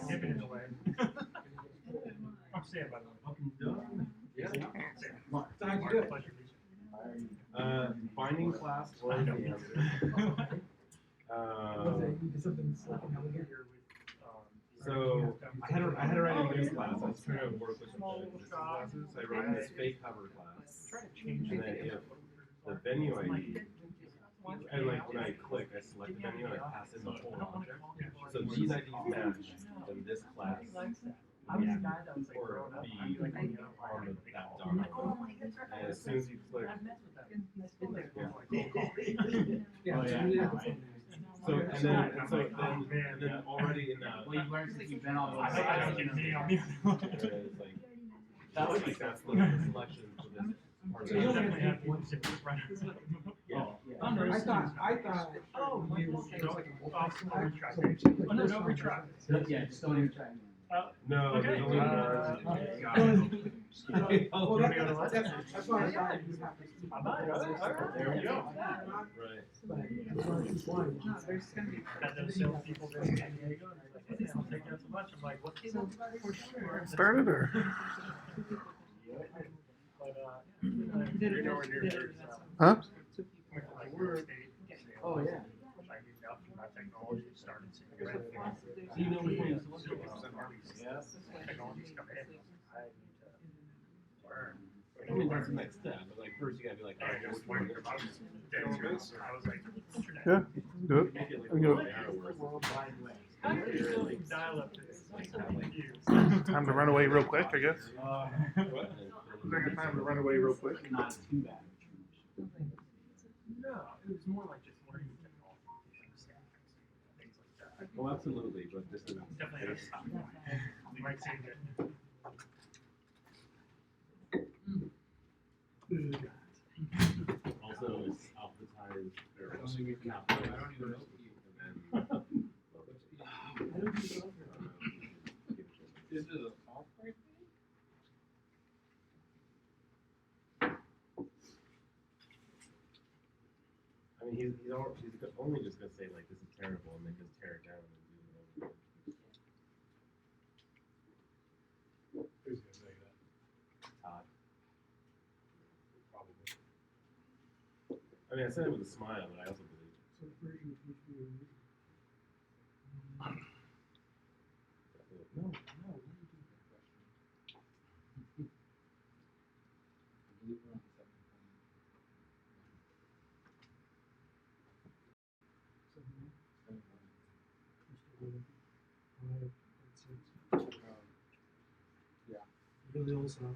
Giving it away. I'm Sam, by the way. Yeah. Finding class was the answer. So I had to write a news class. I was trying to work with some existing classes. So I wrote this fake cover class. And then if the venue ID, and like when I click, I select the venue and I pass in the whole object. So these IDs match, then this class or be on that document. And as soon as you click, So then already in that. Well, you've learned since you've been all the way. I don't get me on the other one. That's the selection for this part. So you definitely have one zip right. Yeah. I thought oh, you were like Oh, no, retry. Yeah, just don't even try. No, okay. there's only Oh, that's why I thought you have to. There we go. Right. There's gonna be those salespeople there in San Diego, and they're like, hey, I'll take out so much. I'm like, what's for sure? Started or? But you're nowhere near yours. Huh? Like we're state. Oh yeah. I mean, now my technology started to Do you know which one you selected? technologies come in. I need to learn. I mean, that's the next step. But like first, you gotta be like, I was which one? dead serious. I was like, internet. Yeah, do it. Make it like I can do it. 1 hour worth. How do you still dial up to this? Time to run away real quick, I guess. What? Time to run away real quick. Not too bad. No, it was more like just learning the technology, understand things like that. Well, absolutely, but this is Definitely has to stop. You might say that. also it's alphabetized. Or not. Is it a software thing? I mean, he's only just gonna say like this is terrible and then just tear it down and do it over. Who's gonna say that? Todd. Probably. I mean, I said it with a smile, but I also believe it. No, what are you doing that question? Yeah. Really also. Right.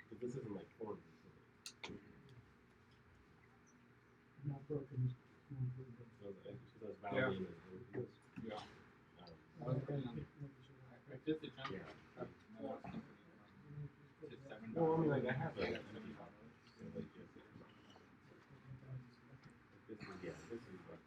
But this isn't like four. Not broken. So that's validating. Yeah. Um, I did the jump. Yeah. It's 7. Well, I mean, like I have a. This is what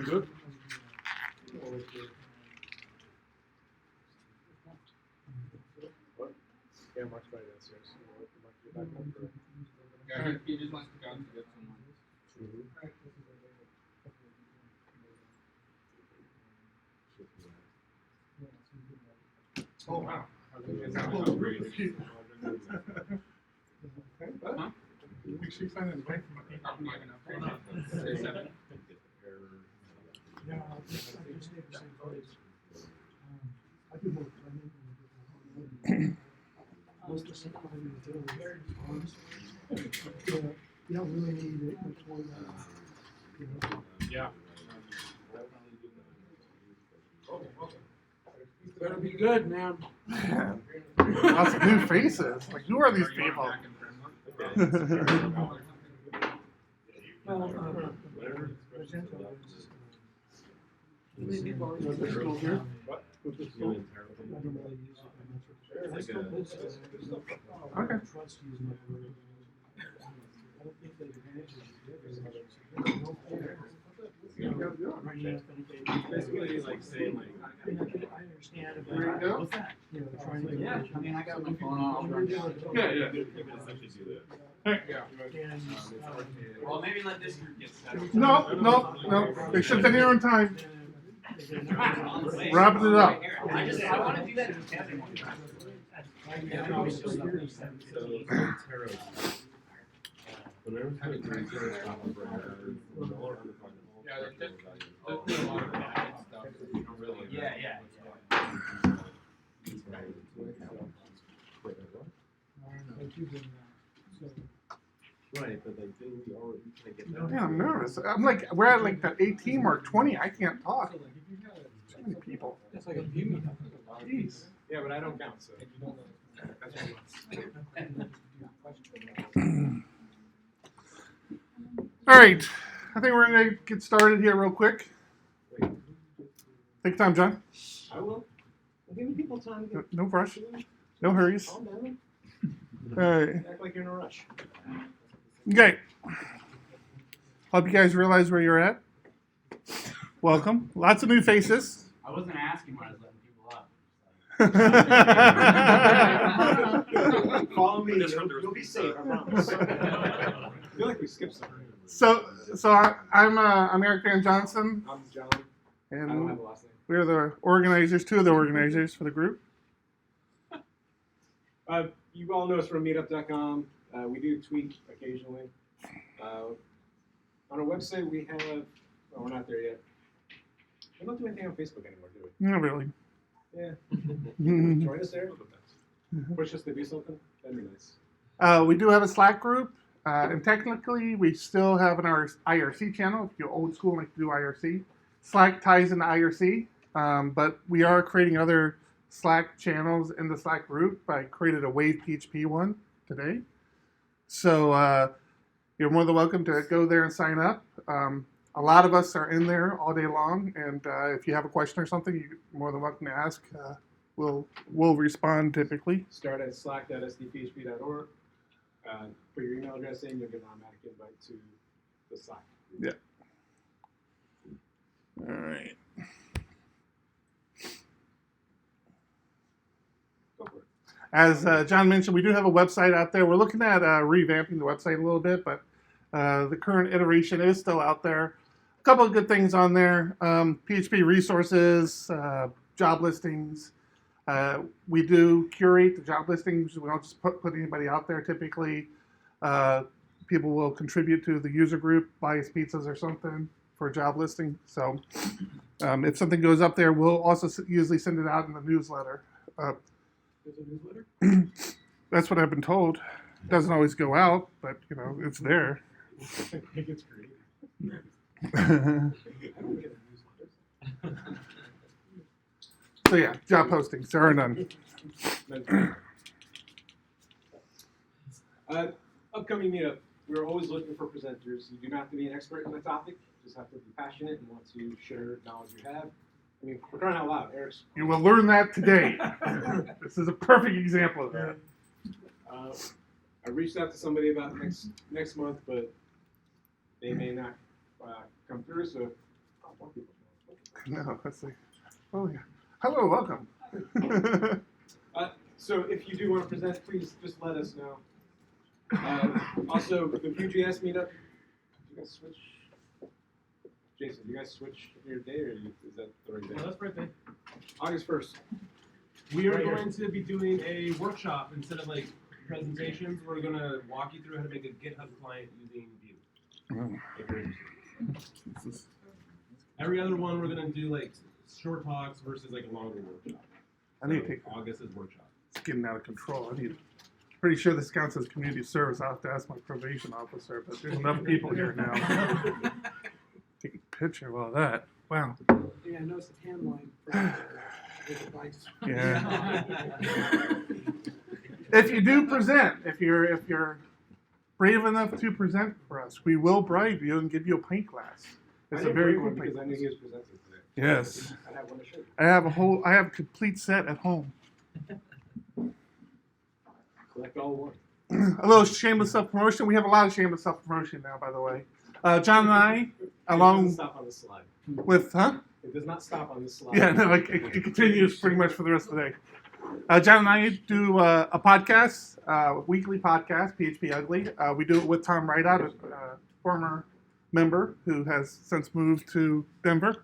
Good. Yeah, much better than serious. Yeah, he just wants to go to get someone. Oh wow. Huh? Make sure you sign in the bank. Say 7. Yeah, I just stayed the same place. I do more planning and most of the stuff I need to do is arms. You don't really need it much more than, you know. Yeah. Better be good, man. Man, lots of new faces. Like, who are these people? Well, Magento is, school here. What? With the school. I don't really use it that much. It's like a. Okay. Trust you is not really. I don't think the advantage is good. No fair. Running authenticated. Basically, like saying like. I mean, I understand about. There you go. You know, trying to. Yeah, I mean, I got my phone on, I'll run down. Yeah. You can essentially do that. And, Well, maybe let this group get started. No. They should have been here on time. Wrapping it up. I want to do that in Kevin. So, tarot. Whenever it's tarot stop and bring it out, Yeah, there's a lot of bad stuff that you don't really. Yeah. Right, but like, didn't we already kind of get that? Yeah, I'm nervous. I'm like, we're at like the 18 mark, 20. I can't talk. So many people. It's like a view meetup. Jeez. Yeah, but I don't count, so. All right. I think we're going to get started here real quick. Take your time, John. I will. I'm giving people time to No rush. No hurries. calm down. All right. Act like you're in a rush. Okay. Hope you guys realize where you're at. Welcome. Lots of new faces. I wasn't asking when I was letting people up. Follow me. You'll be safe, I promise. I feel like we skipped something. So I'm Eric Van Johnson, I'm John. I don't have and a last name. we're the organizers, two of the organizers for the group. You all know us from meetup.com. We do tweet occasionally. On our website, we have. Oh, we're not there yet. We don't do anything on Facebook anymore, do we? Not really. Yeah. Join us there. Push us to do something. That'd be nice. We do have a Slack group, and technically we still have an IRC channel. If you're old school and like to do IRC, Slack ties into IRC, but we are creating other Slack channels in the Slack group. I created a Wave PHP one today, so you're more than welcome to go there and sign up. A lot of us are in there all day long, and if you have a question or something, you're more than welcome to ask. We'll respond typically. Start at slack.sdphp.org. Put your email address in, you'll get an automatic invite to the Slack. Yeah. All right. Go for it. As John mentioned, we do have a website out there. We're looking at revamping the website a little bit, but the current iteration is still out there. A couple of good things on there. PHP resources, job listings. We do curate the job listings. We don't just put anybody out there typically. People will contribute to the user group, buy us pizzas or something for a job listing. So if something goes up there, we'll also usually send it out in the newsletter. There's a newsletter? That's what I've been told. It doesn't always go out, but it's there. I think it's great. So I don't get a newsletter. yeah, job postings, there are none. Upcoming meetup, we're always looking for presenters. You do not have to be an expert in the topic. You just have to be passionate and want to share knowledge you have. I mean, we're crying out loud. Eric's. You will learn that today. This is a perfect example of that. I reached out to somebody about next month, but they may not come through. So, more people. No, let's see. Oh yeah. Hello, welcome. So if you do want to present, please just let us know. Also, the Vue.js meetup. You guys switch. Jason, you guys switch your day, or is that the right day? No, that's birthday. August 1st. We are going to be doing a workshop instead of like presentations. We're going to walk you through how to make a GitHub client using Vue. If you're interested. Every other one, we're going to do like short talks versus like a longer workshop. I need to take. August's workshop. It's getting out of control. Pretty sure this counts as community service. I'll have to ask my probation officer, but there's enough people here now. Take a picture of all that. Wow. Yeah, I noticed the tan line for the device. Yeah. If you do present, if you're brave enough to present for us, we will bribe you and give you a pint glass. It's a very cool one pint because I knew he was presenting today. Yes. I have one to show you. I have a complete set at home. Clip Select all one. A little shameless self-promotion. We have a lot of shameless self-promotion now, by the way. John and I, It doesn't along stop on this slide. with, huh? It does not stop on this slide. Yeah, no, it continues pretty much for the rest of the day. John and I do a podcast, weekly podcast, PHP Ugly. We do it with Tom Rideout, a former member who has since moved to Denver.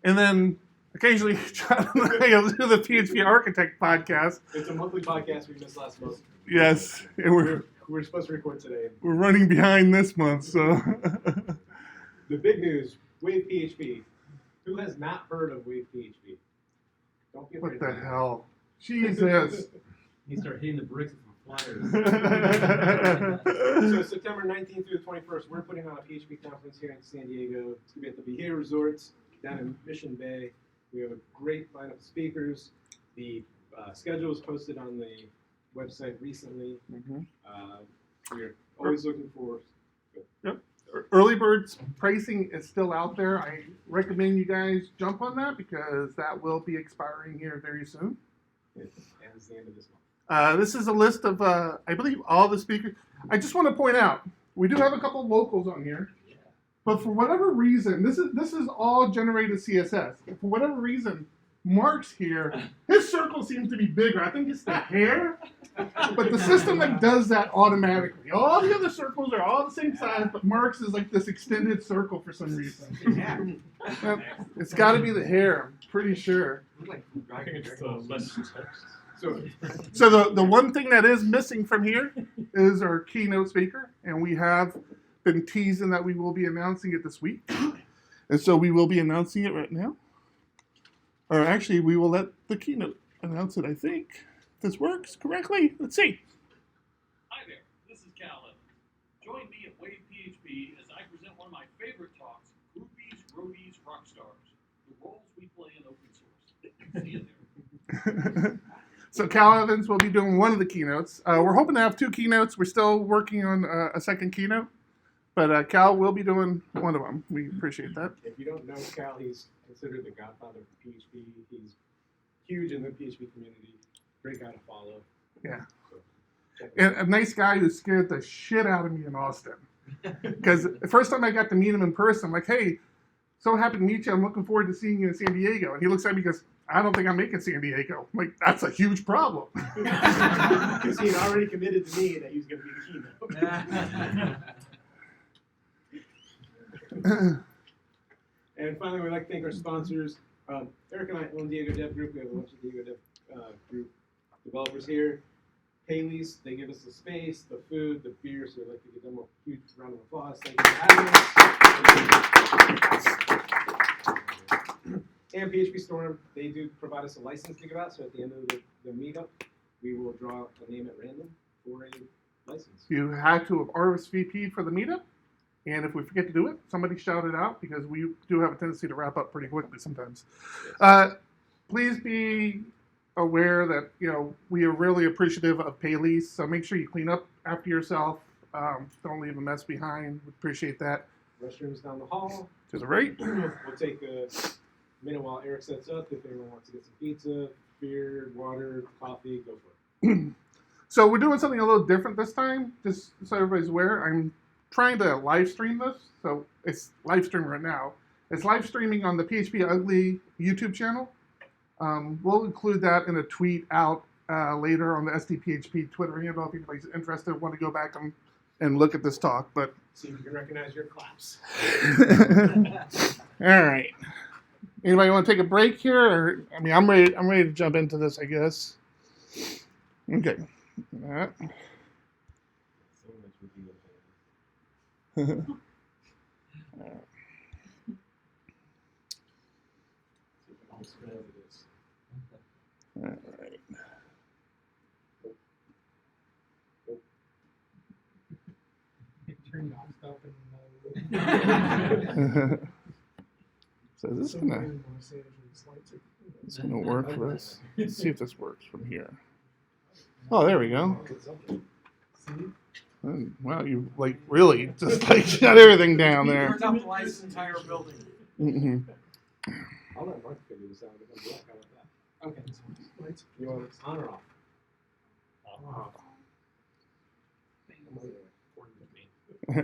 And then occasionally, John and I do the PHP Architect podcast. It's a monthly podcast we missed last month. Yes, and We're supposed to record today. we're running behind this month, so. The big news, Wave PHP. Who has not heard of Wave PHP? Don't be afraid. What the hell? Jesus. You start hitting the bricks with some So September 19th through the 21st, we're putting on a PHP conference here in San Diego. It's going to be at the Bahia Resorts down in Mission Bay. We have a great lineup of speakers. The schedule was posted on the website recently. We're always looking for. Early birds pricing is still out there. I recommend you guys jump on that because that will be expiring here very soon. It ends the end of this month. This is a list of, I believe, all the speakers. I just want to point out, we do have a couple locals on here, but for whatever reason, this is all generated CSS. For whatever reason, Mark's here, his circle seems to be bigger. I think it's the hair, but the system like does that automatically. All the other circles are all the same size, but Mark's is like this extended circle for some reason. It's got to be the hair, I'm pretty sure. I think it's less text. So So the one thing that is missing from here is our keynote speaker, and we have been teasing that we will be announcing it this week. And so we will be announcing it right now. Or actually, we will let the keynote announce it, I think. If this works correctly. Let's see. Hi there, this is Cal Evans. Join me at Wave PHP as I present one of my favorite talks, Groupies, Roadies, Rockstars, the roles we play in open source. See you there. So Cal Evans will be doing one of the keynotes. We're hoping to have two keynotes. We're still working on a second keynote. But Cal will be doing one of them. We appreciate that. if you don't know Cal, he's considered the godfather of PHP. He's huge in the PHP community. Great guy to follow. Yeah. So, check him And a nice guy who scared the shit out of me in Austin. Because the first time I got to meet him in person, I'm like, hey, so happy to meet you. I'm looking forward to seeing you in San Diego. And he looks at me and goes, I don't think I'm making San Diego. I'm like, that's a huge problem. Because he had already committed to me that he was going to be the keynote. And finally, we'd like to thank our sponsors. Eric and I own Diego Dev Group. We have a bunch of Diego Dev Group developers here. Haley's, they give us the space, the food, the beer, so we'd like to give them a huge round of applause. Thank you for having us. And PHP Storm, they do provide us a license to give out, so at the end of the meetup, we will draw a name at random for a license. You had to have RSVP'd for the meetup. And if we forget to do it, somebody shout it out because we do have a tendency to wrap up pretty quickly sometimes. Please be aware that we are really appreciative of Paylease, so make sure you clean up after yourself. Don't leave a mess behind. We appreciate that. Restrooms down the hall. To the right. We'll take a minute while Eric sets up. If anyone wants to get some pizza, beer, water, coffee, go for it. So we're doing something a little different this time, just so everybody's aware. I'm trying to live stream this, so it's live streaming right now. It's live streaming on the PHP Ugly YouTube channel. We'll include that in a tweet out later on the SDPHP Twitter handle if anybody's interested, want to go back and look at this talk. But see if you can recognize your claps. All right. Anybody want to take a break here? Or, I mean, I'm ready to jump into this, I guess. Okay. All right. All right. Turn off stuff and So this is gonna work for us. Let's see if this works from here. Oh, there we go. Wow, you really just shut everything down there. Turned off the lights in the entire building. Mm-hmm. I'll let Mark figure this out. If I'm black, how about that? Okay. You want it on or off? All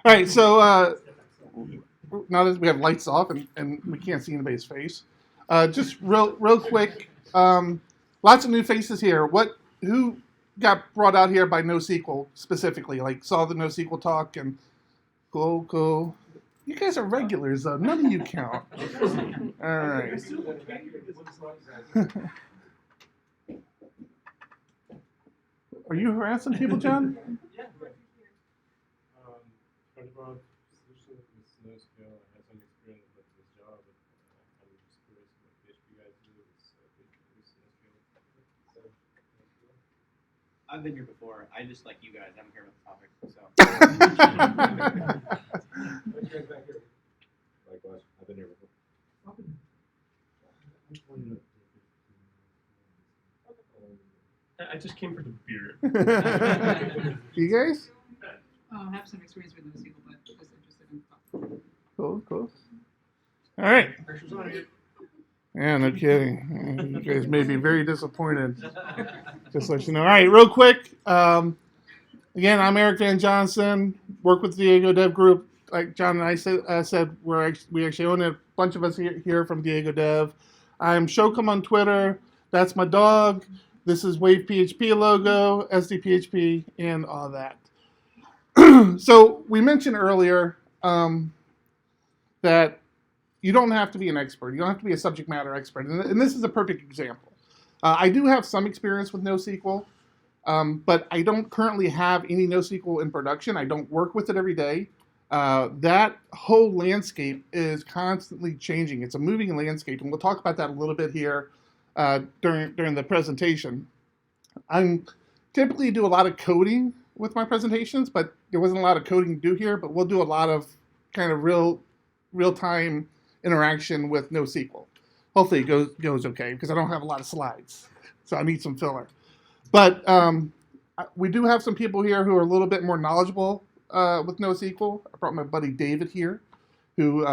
right, so now that we have lights off and we can't see anybody's face, just real quick, lots of new faces here. Who got brought out here by NoSQL specifically? Like saw the NoSQL talk and cool. You guys are regulars though. None of you count. All right. Are you harassing people, John? SpongeBob solution with NoSQL. I had some experience with this job, but I'm just curious what PHP guys do. It's PHP NoSQL. I've been here before. I just like you guys. I'm here with the topic. So. Likewise, I've been here before. I just came for the beer. You guys? I have some experience with NoSQL, but just interested in talk. Cool. All right. Yeah, no kidding. You guys may be very disappointed. Just let you know. All right, real quick. Again, I'm Eric Van Johnson. Work with Diego Dev Group. Like John and I said, we actually own a bunch of us here from Diego Dev. I'm Shokum on Twitter. That's my dog. This is Wave PHP logo, SDPHP, and all that. So we mentioned earlier that you don't have to be an expert. You don't have to be a subject matter expert. And this is a perfect example. I do have some experience with NoSQL, but I don't currently have any NoSQL in production. I don't work with it every day. That whole landscape is constantly changing. It's a moving landscape, and we'll talk about that a little bit here during the presentation. I typically do a lot of coding with my presentations, but there wasn't a lot of coding to do here, but we'll do a lot of kind of real-time interaction with NoSQL. Hopefully it goes okay, because I don't have a lot of slides, so I need some filler. But we do have some people here who are a little bit more knowledgeable with NoSQL. I brought my buddy David here, who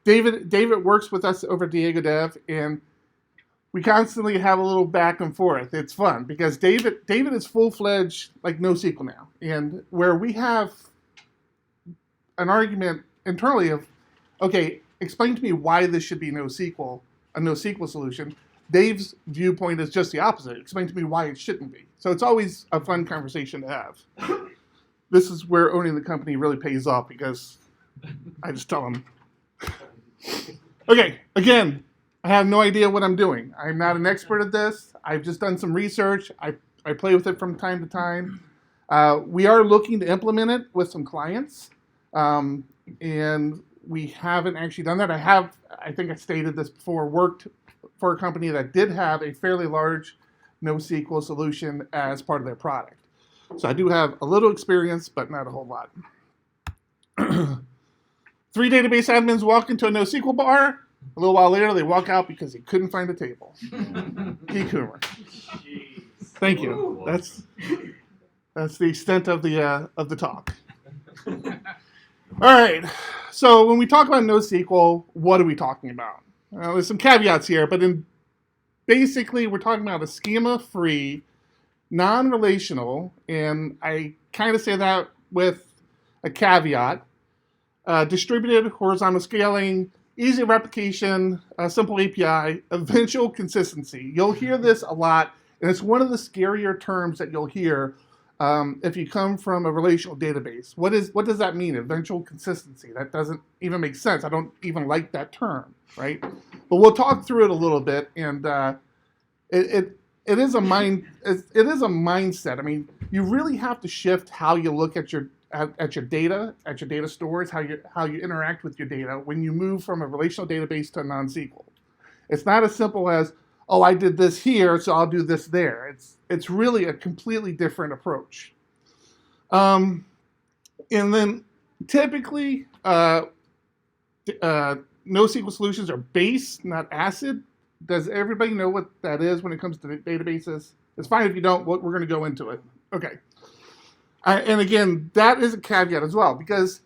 David works with us over Diego Dev, and we constantly have a little back and forth. It's fun because David is full-fledged like NoSQL now, and where we have an argument internally of, okay, explain to me why this should be a NoSQL solution. Dave's viewpoint is just the opposite. Explain to me why it shouldn't be. So it's always a fun conversation to have. This is where owning the company really pays off because I just tell them. Okay, again, I have no idea what I'm doing. I'm not an expert at this. I've just done some research. I play with it from time to time. We are looking to implement it with some clients, and we haven't actually done that. I think I stated this before, worked for a company that did have a fairly large NoSQL solution as part of their product. So I do have a little experience, but not a whole lot. 3 database admins walk into a NoSQL bar. A little while later, they walk out because they couldn't find a table. Geek humor. Thank you. That's the extent of the talk. All right. So when we talk about NoSQL, what are we talking about? There's some caveats here, but basically we're talking about a schema-free, non-relational, and I kind of say that with a caveat, distributed horizontal scaling, easy replication, simple API, eventual consistency. You'll hear this a lot, and it's one of the scarier terms that you'll hear if you come from a relational database. What does that mean, eventual consistency? That doesn't even make sense. I don't even like that term, right? But we'll talk through it a little bit, and it is a mindset. I mean, you really have to shift how you look at your data stores, how you interact with your data when you move from a relational database to a non-SQL. It's not as simple as, oh, I did this here, so I'll do this there. It's really a completely different approach. And then typically, NoSQL solutions are base, not ACID. Does everybody know what that is when it comes to databases? It's fine if you don't. We're going to go into it. Okay. And again, that is a caveat as well, because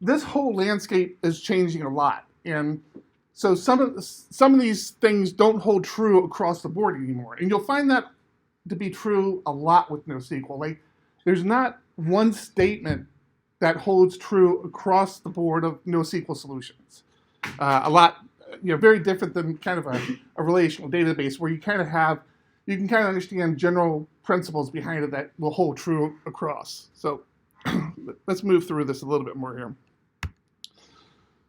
this whole landscape is changing a lot. And so some of these things don't hold true across the board anymore. And you'll find that to be true a lot with NoSQL. Like, there's not one statement that holds true across the board of NoSQL solutions. A lot, very different than kind of a relational database where you can kind of understand general principles behind it that will hold true across. So let's move through this a little bit more here.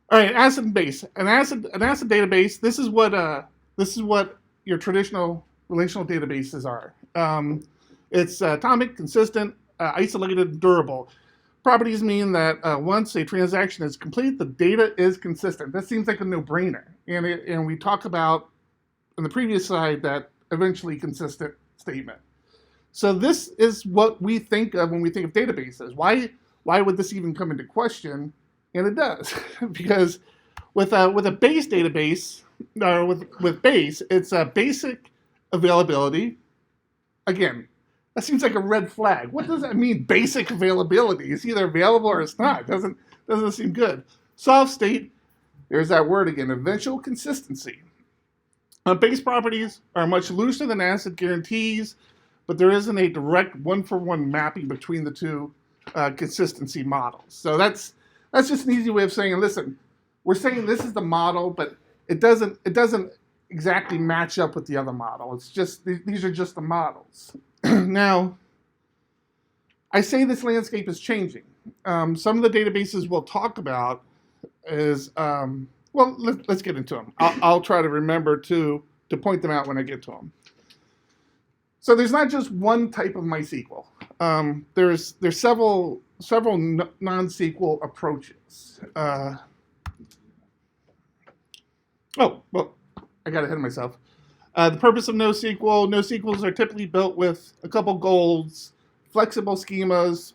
All right, ACID base. An ACID database. This is what your traditional relational databases are. It's atomic, consistent, isolated, durable. Properties mean that once a transaction is complete, the data is consistent. That seems like a no-brainer. And we talk about, on the previous slide, that eventually consistent statement. So this is what we think of when we think of databases. Why would this even come into question? And it does, because with a base database, or with base, it's a basic availability. Again, that seems like a red flag. What does that mean, basic availability? It's either available or it's not. Doesn't seem good. Soft state, there's that word again, eventual consistency. Base properties are much looser than ACID guarantees, but there isn't a direct one-for-one mapping between the two consistency models. So that's just an easy way of saying, listen, we're saying this is the model, but it doesn't exactly match up with the other model. It's just, these are just the models. Now, I say this landscape is changing. Some of the databases we'll talk about is, well, let's get into them. I'll try to remember to point them out when I get to them. So there's not just one type of MySQL. There's several non-SQL approaches. Oh, well, I got ahead of myself. The purpose of NoSQLs are typically built with a couple goals, flexible schemas,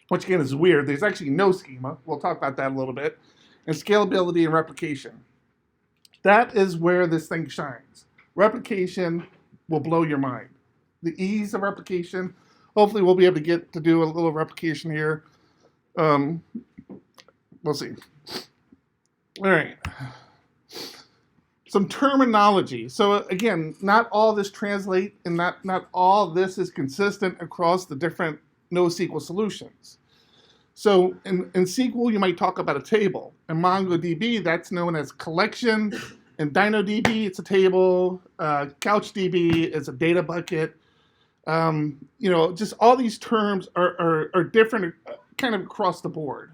which again is weird. There's actually no schema. We'll talk about that a little bit. And scalability and replication. That is where this thing shines. Replication will blow your mind. The ease of replication. Hopefully we'll be able to get to do a little replication here. We'll see. All right. Some terminology. So again, not all this translate and not all this is consistent across the different NoSQL solutions. So in SQL, you might talk about a table. In MongoDB, that's known as collection. In DynamoDB, it's a table. CouchDB is a data bucket. Just all these terms are different kind of across the board.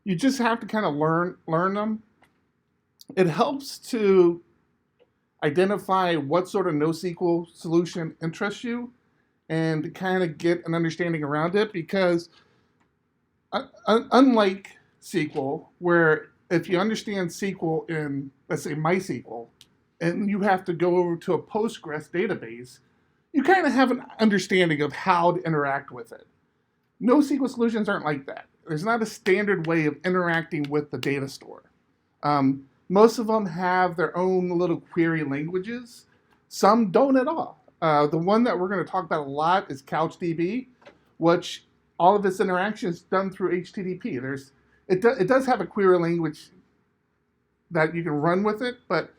You just have to kind of learn them. It helps to identify what sort of NoSQL solution interests you and to kind of get an understanding around it, because unlike SQL, where if you understand SQL in, let's say, MySQL, and you have to go over to a Postgres database, you kind of have an understanding of how to interact with it. NoSQL solutions aren't like that. There's not a standard way of interacting with the data store. Most of them have their own little query languages. Some don't at all. The one that we're going to talk about a lot is CouchDB, which all of its interaction is done through HTTP. It does have a query language that you can run with it, but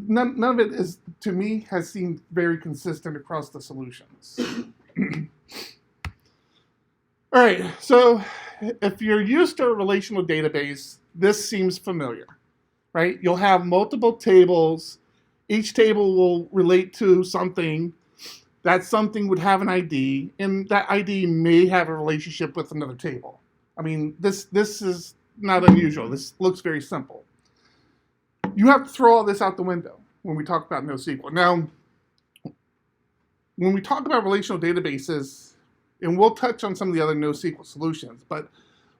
none of it is, to me, has seemed very consistent across the solutions. All right, so if you're used to a relational database, this seems familiar, right? You'll have multiple tables. Each table will relate to something. That something would have an ID, and that ID may have a relationship with another table. I mean, this is not unusual. This looks very simple. You have to throw all this out the window when we talk about NoSQL. Now, when we talk about relational databases, and we'll touch on some of the other NoSQL solutions, but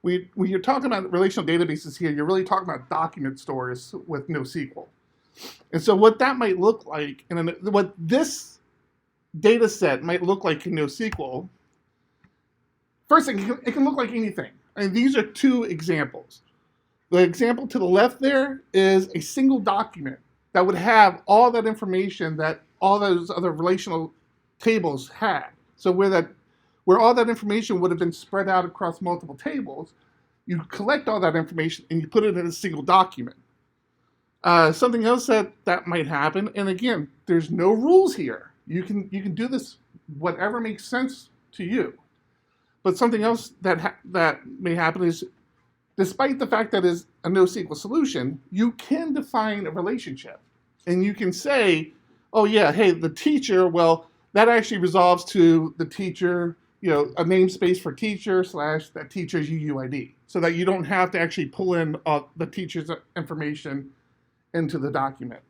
when you're talking about relational databases here, you're really talking about document stores with NoSQL. And so what that might look like, and what this data set might look like in NoSQL, first thing, it can look like anything. I mean, these are two examples. The example to the left there is a single document that would have all that information that all those other relational tables had. So where all that information would have been spread out across multiple tables, you collect all that information and you put it in a single document. Something else that might happen, and again, there's no rules here. You can do this whatever makes sense to you. But something else that may happen is, despite the fact that it's a NoSQL solution, you can define a relationship. And you can say, oh yeah, hey, the teacher, well, that actually resolves to the teacher, a namespace for teacher / that teacher's UUID, so that you don't have to actually pull in the teacher's information into the document.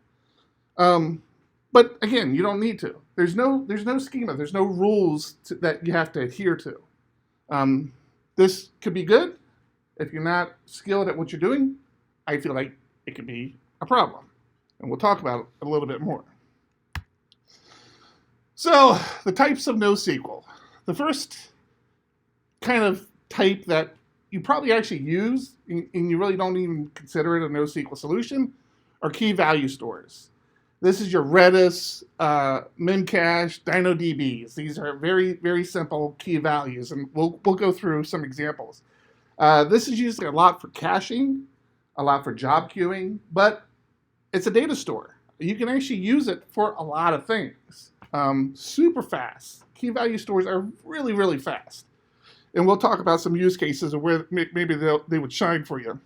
But again, you don't need to. There's no schema. There's no rules that you have to adhere to. This could be good. If you're not skilled at what you're doing, I feel like it could be a problem. And we'll talk about it a little bit more. So the types of NoSQL. The first kind of type that you probably actually use, and you really don't even consider it a NoSQL solution, are key value stores. This is your Redis, Memcache, DynaDBs. These are very, very simple key values, and we'll go through some examples. This is used a lot for caching, a lot for job queuing, but it's a data store. You can actually use it for a lot of things. Super fast. Key value stores are really, really fast. And we'll talk about some use cases of where maybe they would shine for you.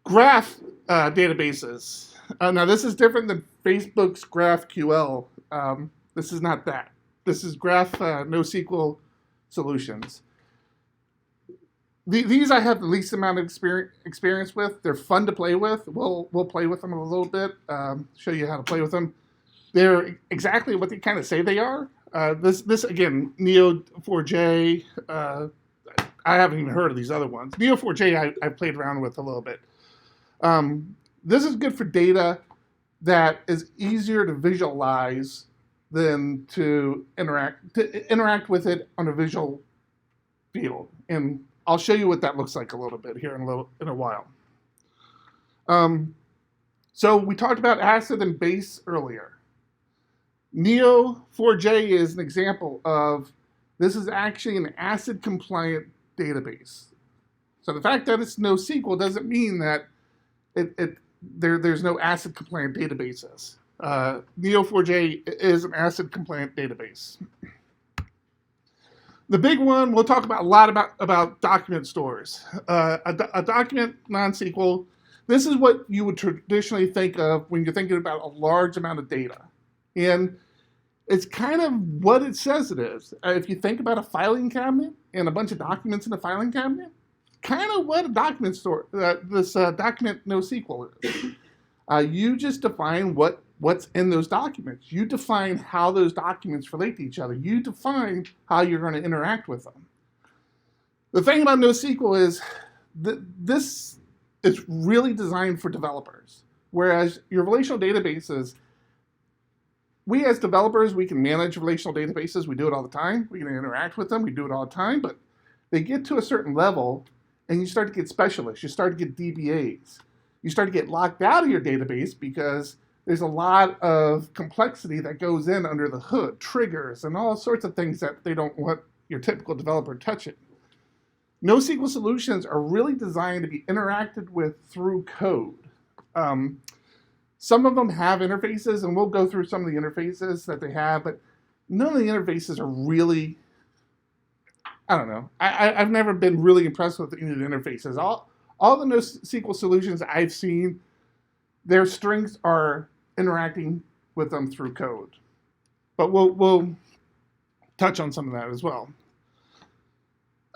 Graph databases. Now, this is different than Facebook's GraphQL. This is not that. This is Graph NoSQL Solutions. These I have the least amount of experience with. They're fun to play with. We'll play with them a little bit, show you how to play with them. They're exactly what they kind of say they are. This again, Neo4j. I haven't even heard of these other ones. Neo4j I played around with a little bit. This is good for data that is easier to visualize than to interact with it on a visual field. And I'll show you what that looks like a little bit here in a while. So we talked about acid and base earlier. Neo4j is an example of, this is actually an acid compliant database. So the fact that it's NoSQL doesn't mean that there's no acid compliant databases. Neo4j is an acid compliant database. The big one, we'll talk about a lot about document stores. A document non-SQL, this is what you would traditionally think of when you're thinking about a large amount of data. And it's kind of what it says it is. If you think about a filing cabinet and a bunch of documents in a filing cabinet, kind of what a document store, this document NoSQL is. You just define what's in those documents. You define how those documents relate to each other. You define how you're going to interact with them. The thing about NoSQL is that this is really designed for developers, whereas your relational databases, we as developers, we can manage relational databases. We do it all the time. We can interact with them. We do it all the time. But they get to a certain level, and you start to get specialists. You start to get DBAs. You start to get locked out of your database because there's a lot of complexity that goes in under the hood, triggers, and all sorts of things that they don't want your typical developer touching. NoSQL solutions are really designed to be interacted with through code. Some of them have interfaces, and we'll go through some of the interfaces that they have, but none of the interfaces are really, I don't know. I've never been really impressed with any of the interfaces. All the NoSQL solutions I've seen, their strengths are interacting with them through code. But we'll touch on some of that as well.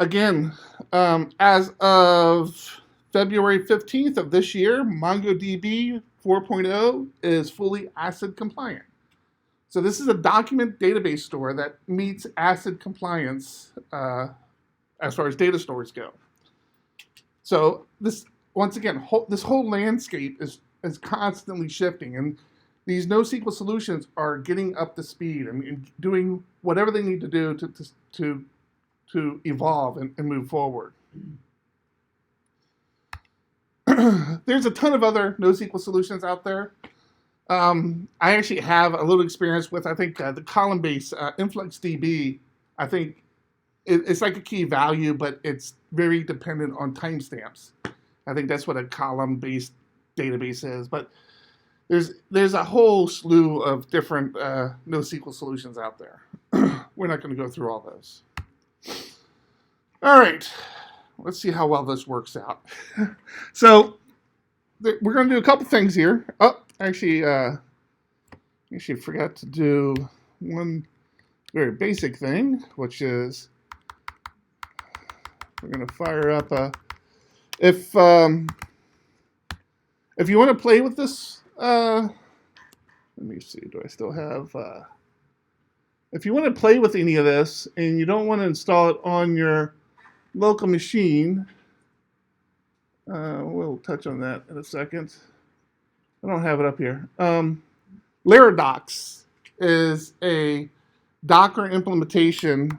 Again, as of February 15th of this year, MongoDB 4.0 is fully ACID compliant. So this is a document database store that meets ACID compliance as far as data stores go. So this, once again, this whole landscape is constantly shifting, and these NoSQL solutions are getting up to speed and doing whatever they need to do to evolve and move forward. There's a ton of other NoSQL solutions out there. I actually have a little experience with, I think, the column-based InfluxDB. I think it's like a key value, but it's very dependent on timestamps. I think that's what a column-based database is. But there's a whole slew of different NoSQL solutions out there. We're not going to go through all those. All right, let's see how well this works out. So we're going to do a couple things here. Oh, actually forgot to do one very basic thing, which is we're going to fire up a. If you want to play with this, let me see. Do I still have? If you want to play with any of this and you don't want to install it on your local machine, we'll touch on that in a second. I don't have it up here. Laradox is a Docker implementation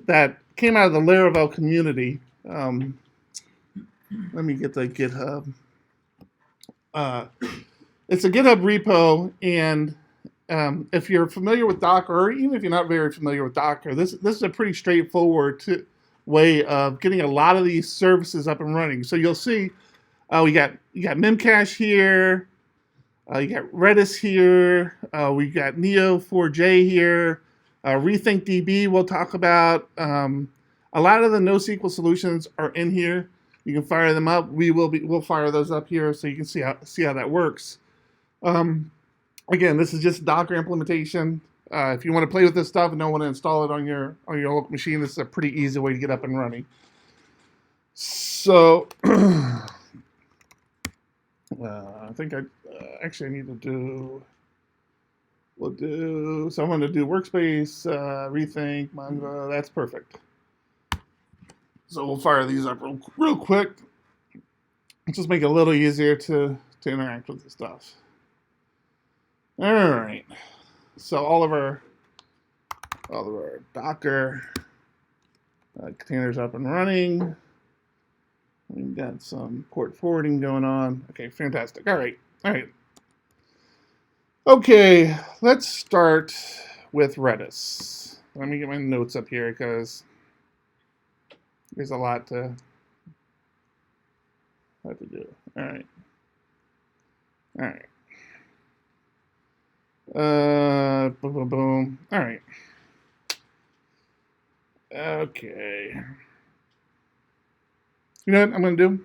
that came out of the Laravel community. Let me get the GitHub. It's a GitHub repo, and if you're familiar with Docker, or even if you're not very familiar with Docker, this is a pretty straightforward way of getting a lot of these services up and running. So you'll see you got Memcache here, you got Redis here, we got Neo4j here, RethinkDB we'll talk about. A lot of the NoSQL solutions are in here. You can fire them up. We'll fire those up here so you can see how that works. Again, this is just Docker implementation. If you want to play with this stuff and don't want to install it on your local machine, this is a pretty easy way to get up and running. So I think actually I need to do. So I'm going to do workspace, rethink, Mongo. That's perfect. So we'll fire these up real quick. Just make it a little easier to interact with the stuff. All right. So all of our Docker containers up and running. We've got some port forwarding going on. Okay, fantastic. All right. Okay, let's start with Redis. Let me get my notes up here because there's a lot to do. All right. Boom. All right. Okay. You know what I'm going to do?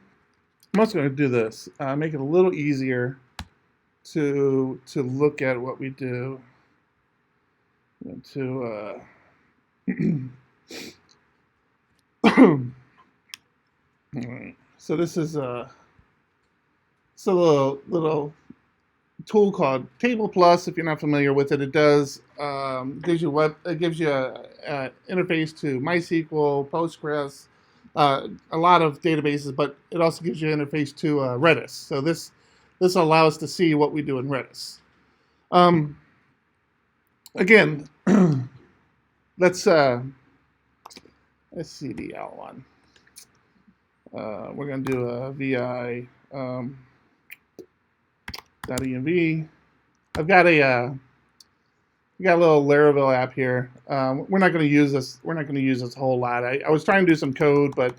I'm also going to do this. Make it a little easier to look at what we do. All right. So this is a little tool called Table Plus. If you're not familiar with it, it does gives you a interface to MySQL, Postgres, a lot of databases, but it also gives you an interface to Redis. So this allows us to see what we do in Redis. Again, let's see the outline. We're going to do a vi .env. I've got a little Laravel app here. We're not going to use this. We're not going to use this a whole lot. I was trying to do some code, but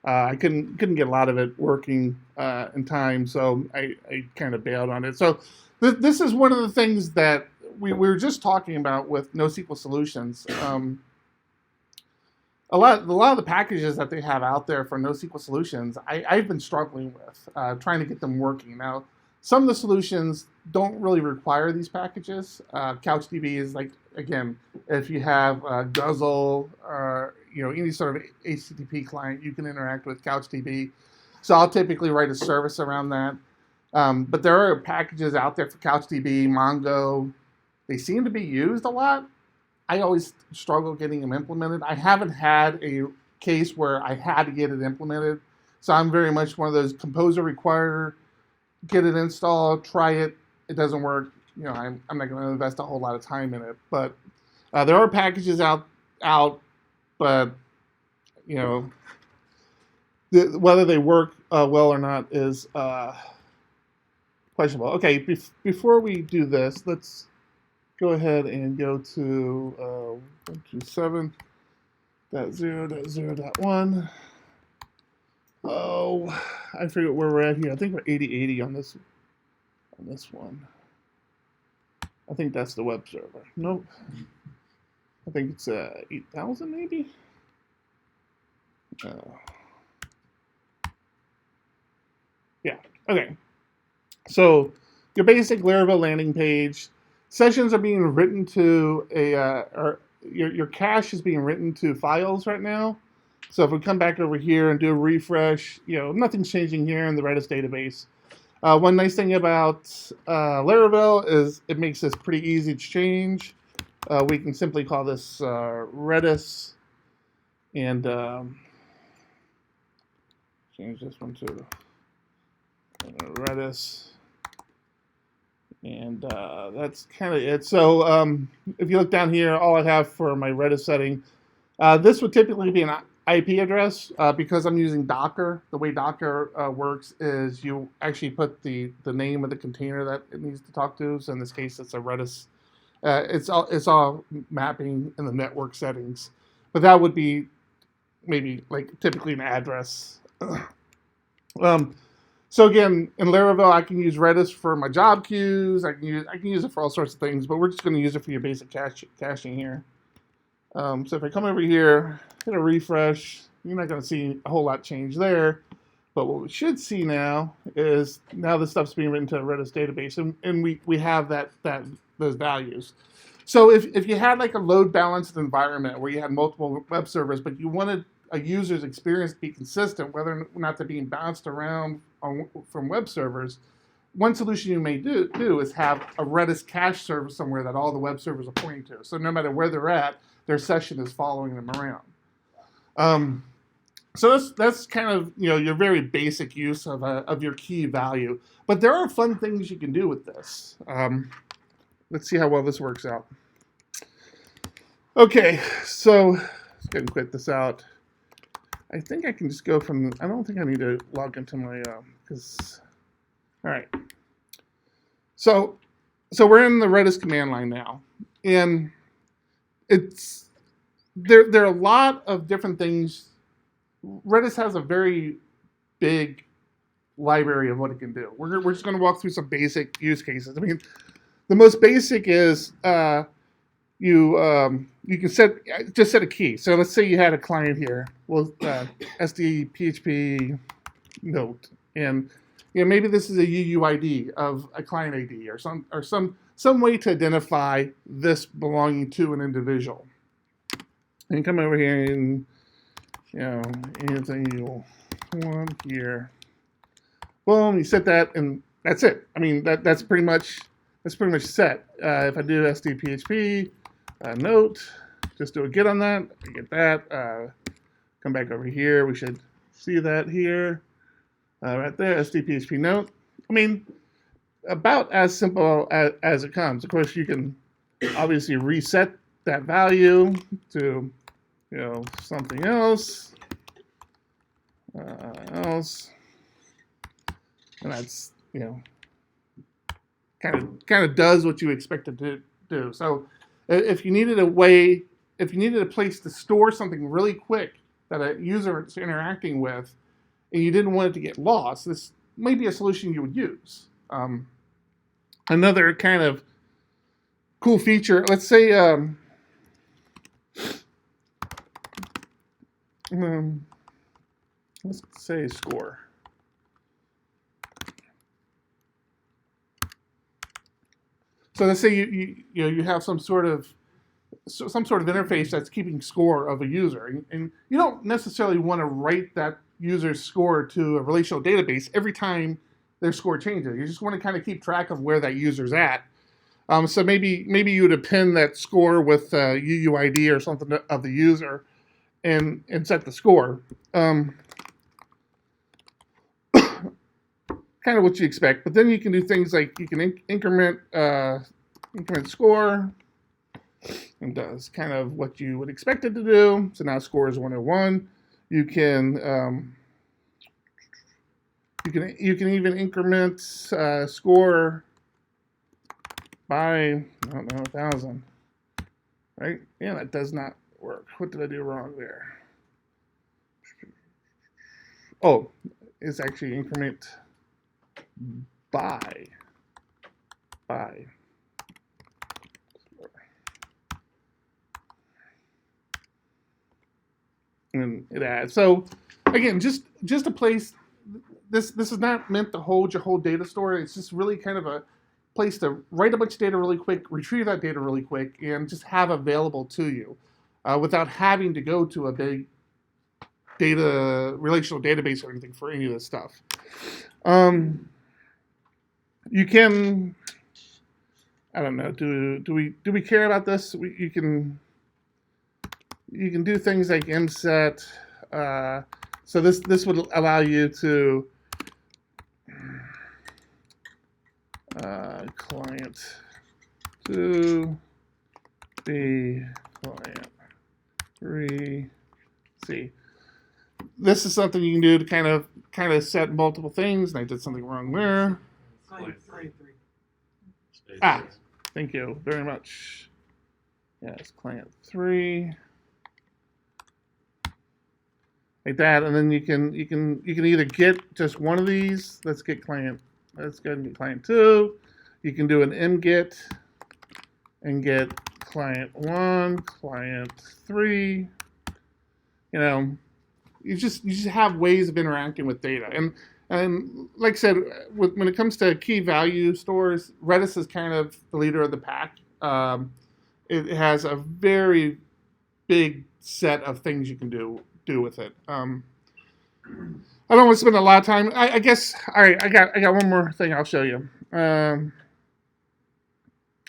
I couldn't get a lot of it working in time, so I kind of bailed on it. So this is one of the things that we were just talking about with NoSQL Solutions. A lot of the packages that they have out there for NoSQL Solutions, I've been struggling with trying to get them working. Now, some of the solutions don't really require these packages. CouchDB is like, again, if you have Guzzle or any sort of HTTP client, you can interact with CouchDB. So I'll typically write a service around that. But there are packages out there for CouchDB, Mongo. They seem to be used a lot. I always struggle getting them implemented. I haven't had a case where I had to get it implemented. So I'm very much one of those composer required, get it installed, try it. It doesn't work. I'm not going to invest a whole lot of time in it. But there are packages out, but whether they work well or not is questionable. Okay, before we do this, let's go ahead and go to 127.0.0.1. Oh, I forget where we're at here. I think we're 8080 on this one. I think that's the web server. Nope. I think it's 8,000 maybe. Yeah. Okay. So your basic Laravel landing page. Sessions are being written to or your cache is being written to files right now. So if we come back over here and do a refresh, nothing's changing here in the Redis database. One nice thing about Laravel is it makes this pretty easy to change. We can simply call this Redis and change this one to Redis. And that's kind of it. So if you look down here, all I have for my Redis setting, this would typically be an IP address because I'm using Docker. The way Docker works is you actually put the name of the container that it needs to talk to. So in this case, it's a Redis. It's all mapping in the network settings, but that would be maybe like typically an address. So again, in Laravel, I can use Redis for my job queues. I can use it for all sorts of things, but we're just going to use it for your basic caching here. So if I come over here, hit a refresh, you're not going to see a whole lot change there. But what we should see now is now this stuff's being written to a Redis database, and we have those values. So if you had like a load balanced environment where you had multiple web servers, but you wanted a user's experience to be consistent, whether or not they're being bounced around from web servers, one solution you may do is have a Redis cache server somewhere that all the web servers are pointing to. So no matter where they're at, their session is following them around. So that's kind of your very basic use of your key value. But there are fun things you can do with this. Let's see how well this works out. Okay, so let's go and quit this out. I think I can just go from. I don't think I need to log into my because. All right. So we're in the Redis command line now, and it's there are a lot of different things. Redis has a very big library of what it can do. We're just going to walk through some basic use cases. I mean, the most basic is you can set a key. So let's say you had a client here, SDPHP note, and maybe this is a UUID of a client ID or some way to identify this belonging to an individual. And you come over here and anything you want here. Boom, you set that, and that's it. I mean, that's pretty much set. If I do SDPHP note, just do a get on that. I get that. Come back over here. We should see that here, right there. SDPHP note. I mean, about as simple as it comes. Of course, you can obviously reset that value to something else. And that's kind of does what you expect it to do. So if you needed a place to store something really quick that a user is interacting with, and you didn't want it to get lost, this might be a solution you would use. Another kind of cool feature, let's say let's say score. So let's say you have some sort of interface that's keeping score of a user, and you don't necessarily want to write that user's score to a relational database every time their score changes. You just want to kind of keep track of where that user's at. So maybe you would append that score with UUID or something of the user, and set the score. Kind of what you expect, but then you can do things like you can increment score, and does kind of what you would expect it to do. So now score is 101. You can even increment score by, I don't know, 1,000. Right? Yeah, that does not work. What did I do wrong there? Oh, it's actually increment by. and it adds. So again, just a place. This is not meant to hold your whole data store. It's just really kind of a place to write a bunch of data really quick, retrieve that data really quick, and just have available to you without having to go to a big relational database or anything for any of this stuff. You can, I don't know, do we care about this? You can do things like mset. So this would allow you to client to the client 3C. This is something you can do to kind of set multiple things, and I did something wrong there. Client 3. Thank you very much. Yes, client 3. Like that, and then you can either get just one of these. Let's go ahead and get client 2. You can do an mget and get client 1, client 3. You know, you just have ways of interacting with data. And like I said, when it comes to key value stores, Redis is kind of the leader of the pack. It has a very big set of things you can do with it. I don't want to spend a lot of time. I guess. All right, I got one more thing I'll show you.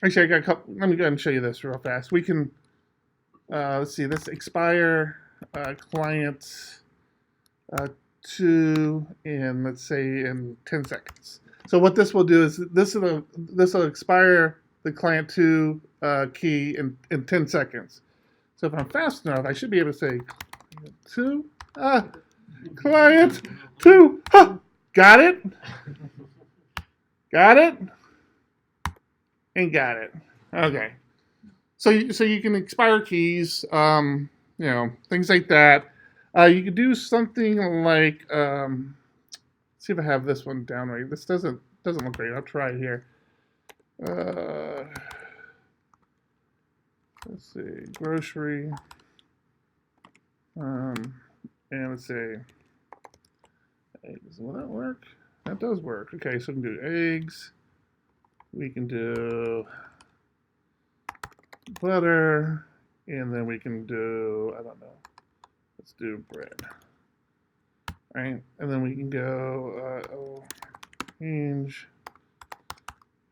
Actually, I got a couple. Let me go ahead and show you this real fast. We can. Let's see. Let's expire client 2 in, let's say, in 10 seconds. So what this will do is this will expire the client 2 key in 10 seconds. So if I'm fast enough, I should be able to say client 2. Got it? Got it? And got it. Okay. So you can expire keys, things like that. You could do something like, see if I have this one down right. This doesn't look great. I'll try it here. Let's see, grocery. And let's see, eggs. Will that work? That does work. Okay, so we can do eggs. We can do butter, and then we can do, I don't know. Let's do bread. All right, and then we can go change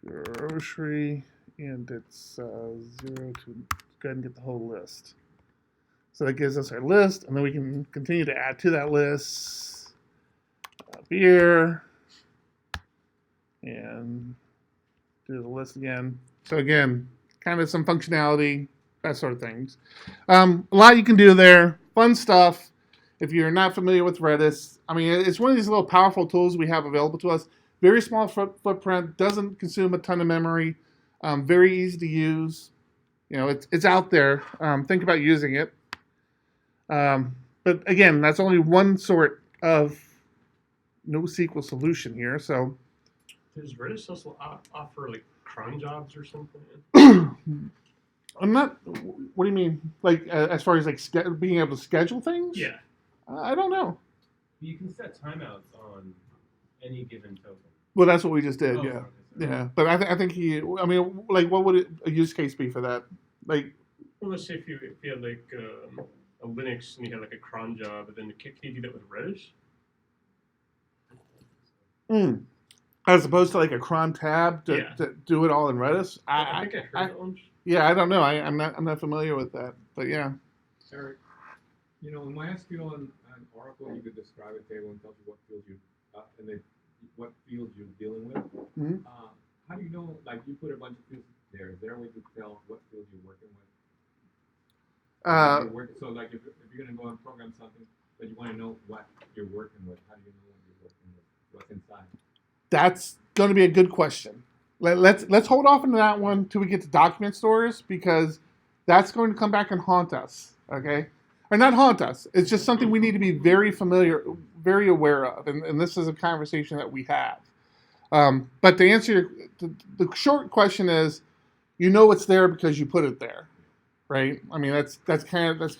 grocery, and it's 0 to go ahead and get the whole list. So that gives us our list, and then we can continue to add to that list beer, and do the list again. So again, kind of some functionality, that sort of things. A lot you can do there. Fun stuff. If you're not familiar with Redis, I mean, it's one of these little powerful tools we have available to us. Very small footprint, doesn't consume a ton of memory, very easy to use. You know, it's out there. Think about using it. But again, that's only one sort of NoSQL solution here. So, does Redis also offer like cron jobs or something? I'm not. What do you mean? Like as far as like being able to schedule things? Yeah. I don't know. You can set timeouts on any given token. Well, that's what we just did. Oh, Yeah. okay, Yeah. But I think I mean, like, what would a use case be for that? Like, well, let's say if you had like a Linux and you had like a cron job, and then can you do that with Redis? As opposed to like a cron tab to do it all in Redis. I think I heard that one. Yeah, I don't know. I'm not familiar with that, but yeah. Eric, you know, in MySQL and Oracle, you could describe a table and tell you what fields and then what fields you're dealing with. Mm-hmm. How do you know? Like, you put a bunch of fields there. Is there a way to tell what fields you're working with? So, like, if you're going to go and program something, but you want to know what you're working with, how do you know what you're working with? What's inside? That's going to be a good question. Let's hold off on that one till we get to document stores, because that's going to come back and haunt us. Okay, or not haunt us. It's just something we need to be very very aware of, and this is a conversation that we have. But to answer the short question is, you know it's there because you put it there. right? I mean, that's kind of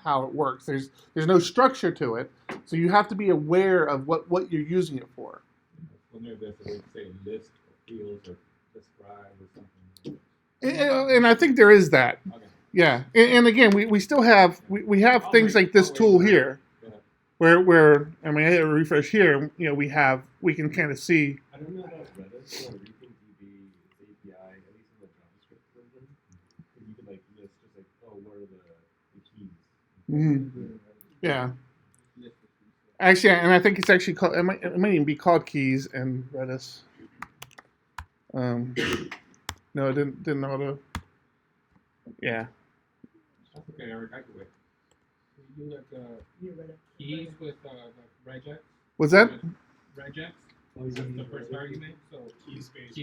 how it works. There's no structure to it, so you have to be aware of what you're using it for. I wonder if there's a way to say list or fields or describe or something. And I think there is that. Okay. Yeah, and again, we still have we have things like this tool here, where I mean, I hit a refresh here. You know, we can kind of see. I don't know about Redis or RethinkDB API, at least in the JavaScript version. You can like list just like, oh, what are the keys? Mhm. Yeah. Actually, and I think it's actually called. It might even be called keys in Redis. No, it didn't auto. Yeah. That's okay, Eric. I can wait. You do like keys with like regex. What's that? Regex. That's the first argument. So keys space.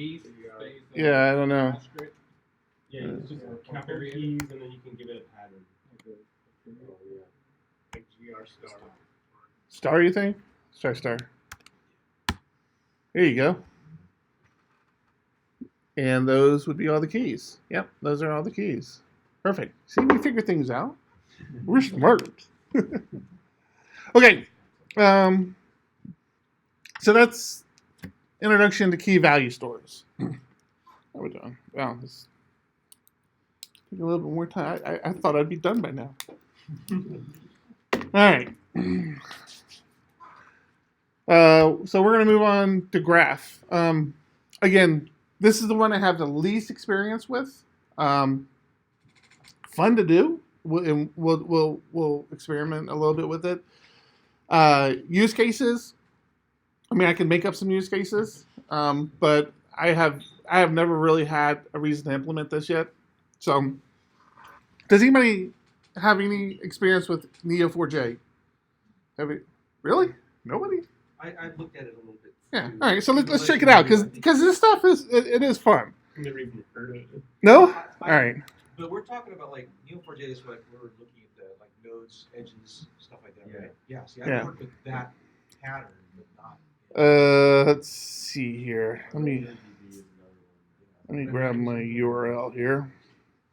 Yeah, I don't know. Asterisk. Yeah, you just capital keys and then you can give it a pattern. Oh, yeah. Like GR star. Star, you think? Star. There you go. And those would be all the keys. Yep, those are all the keys. Perfect. See, we figure things out. We're smart. Okay. So that's introduction to key value stores. How are we doing? Wow, this took a little bit more time. I thought I'd be done by now. All right. So we're going to move on to graph. Again, this is the one I have the least experience with. Fun to do. We'll experiment a little bit with it. Use cases. I mean, I can make up some use cases, but I have never really had a reason to implement this yet. So, does anybody have any experience with Neo4j? Have you really? Nobody? I've looked at it a little bit. Yeah. All right. So let's check it out because this stuff is fun. I've never even heard of it. No? All right. But we're talking about like Neo4j is what we're looking at the like nodes, edges, stuff like that, right? Yeah. See, I've worked with that pattern, but not. Let's see here. Let me grab my URL here.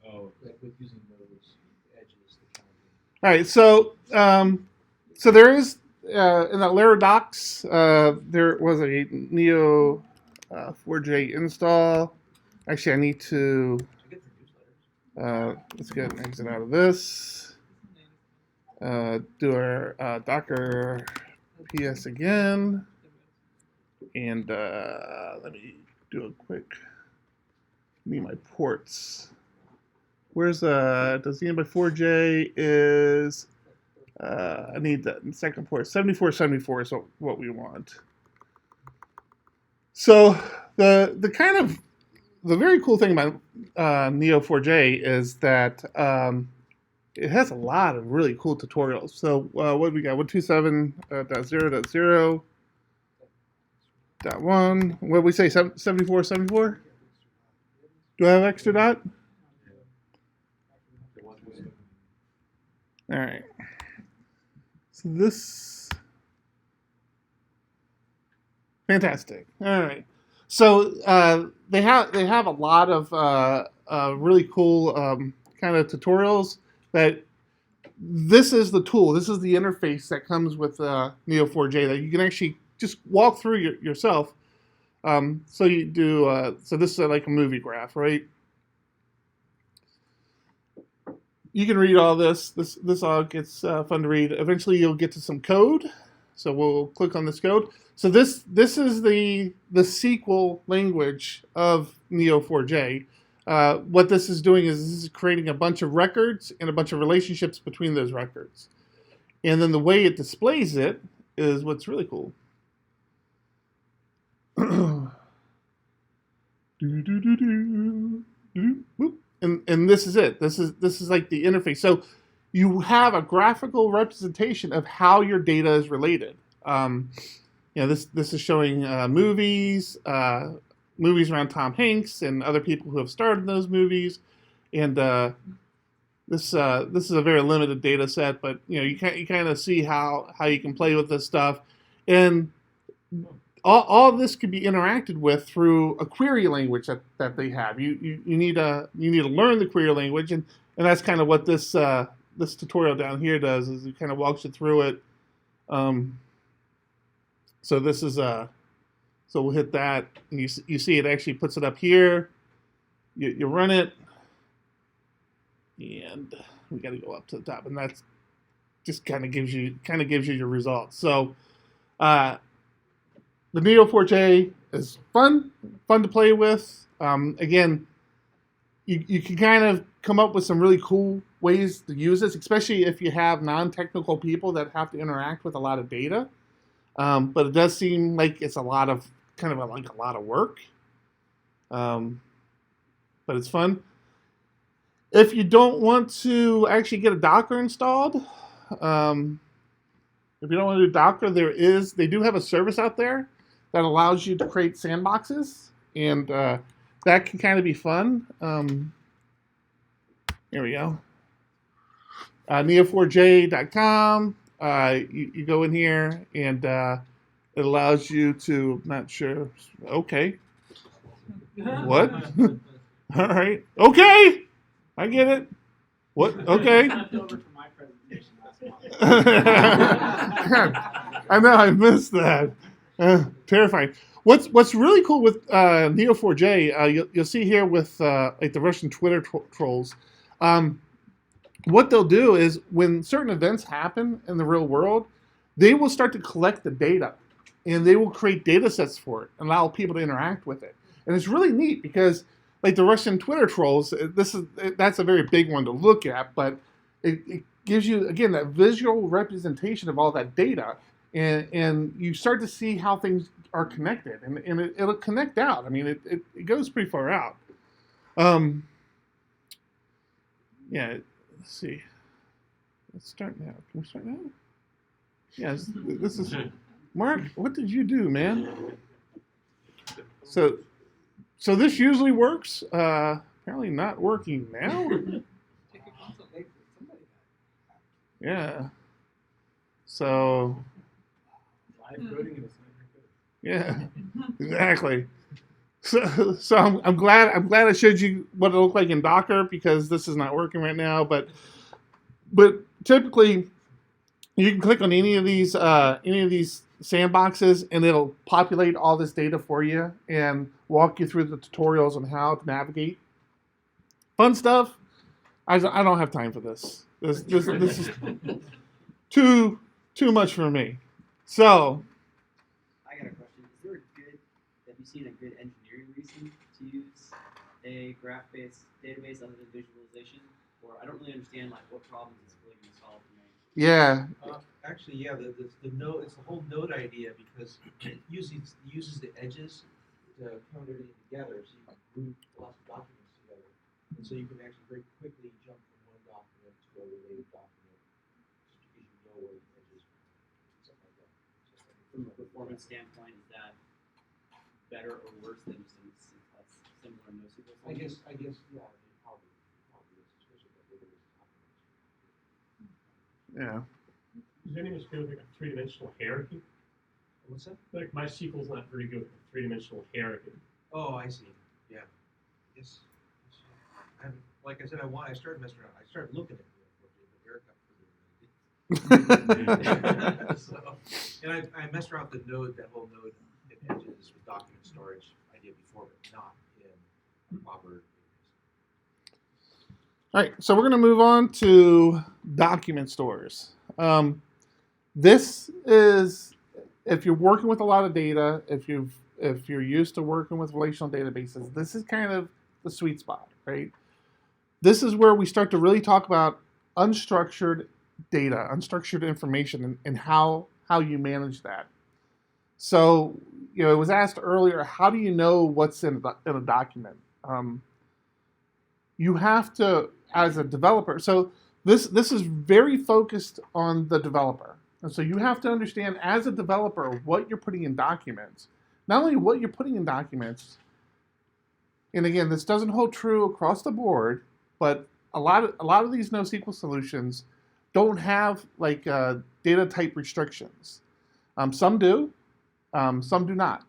Oh, Like with using nodes, edges, the kind of thing. All right. So there is in that Lara docs there was a Neo 4j install. Actually, I need to. Let's get an exit out of this. Do our Docker PS again. And let me do a quick. Need my ports. Where's does the by 4J is I need that second port. 7474 is what we want. So the kind of the very cool thing about Neo4j is that it has a lot of really cool tutorials. So what do we got? 127.0.0.1. What did we say? 7474? Do I have extra dot? All right. So this fantastic. All right. So they have a lot of really cool kind of tutorials. That this is the tool. This is the interface that comes with Neo4j that you can actually just walk through yourself. So you do. So this is like a movie graph, right? You can read all this. This all gets fun to read. Eventually, you'll get to some code. So we'll click on this code. So this is the SQL language of Neo4j. What this is doing is this is creating a bunch of records and a bunch of relationships between those records. And then the way it displays it is what's really cool. And this is it. This is like the interface. So you have a graphical representation of how your data is related. This is showing movies around Tom Hanks and other people who have starred in those movies, and this is a very limited data set, but you kind of see how you can play with this stuff, and all this can be interacted with through a query language that they have. You need to learn the query language, and And that's kind of what this this tutorial down here does, is it kind of walks you through it. So this is so we'll hit that, and you see it actually puts it up here. You run it, and we got to go up to the top, and that's just kind of gives you your results. So the Neo4j is fun to play with. Again, you can kind of come up with some really cool ways to use this, especially if you have non-technical people that have to interact with a lot of data. But it does seem like it's a lot of work. But it's fun. If you don't want to actually get a Docker installed, if you don't want to do Docker, they do have a service out there that allows you to create sandboxes, and that can kind of be fun. Here we go. Neo4j.com. You go in here, and it allows you to, not sure, okay. What? All right. Okay. I get it. What? Okay. I know, I missed that. Terrifying. What's really cool with Neo4j, you'll see here with like the Russian Twitter trolls, what they'll do is when certain events happen in the real world, they will start to collect the data, and they will create data sets for it and allow people to interact with it. And it's really neat because, like the Russian Twitter trolls, that's a very big one to look at, but it gives you, again, that visual representation of all that data, and you start to see how things are connected, and it'll connect out. I mean, it goes pretty far out. Yeah, let's see. Let's start now. Can we start now? Yes, this is... Mark, what did you do, man? So this usually works. Apparently not working now. Yeah. So. Yeah. Exactly. So I'm glad I showed you what it looked like in Docker, because this is not working right now. But typically, you can click on any of these sandboxes, and it'll populate all this data for you and walk you through the tutorials on how to navigate. Fun stuff. I don't have time for this. This is too much for me. So. I got a question. Have you seen a good engineering reason to use a graph-based database other than visualization? Or I don't really understand what problems it's really going to solve for me. Yeah. Actually, yeah, the node, it's the whole node idea, because it uses the edges to count everything together, so you can group lots of documents together, and so you can actually very quickly jump from one document to a related document, just because you know where the edges are, something like that. From a performance standpoint, is that better or worse than just a similar NoSQL solution? I guess, yeah, probably is, especially with the database documents. Yeah. Is any of us good with like a three-dimensional hierarchy? What's that? Like my SQL's not very good with a three-dimensional hierarchy. Oh, I see. Yeah. Yes. Like I said, I started messing around. I started looking at the so, and I messed around with the node, that whole node in edges with document storage idea before, but not in a proper. All right, so we're going to move on to document stores. This is, if you're working with a lot of data, if you're used to working with relational databases, this is kind of the sweet spot, right? This is where we start to really talk about unstructured data, unstructured information, and how you manage that. So, it was asked earlier, how do you know what's in a document? You have to, as a developer, so this is very focused on the developer. And so you have to understand, as a developer, what you're putting in documents. Not only what you're putting in documents, and again, this doesn't hold true across the board, but a lot of these NoSQL solutions don't have like data type restrictions. Some do, some do not.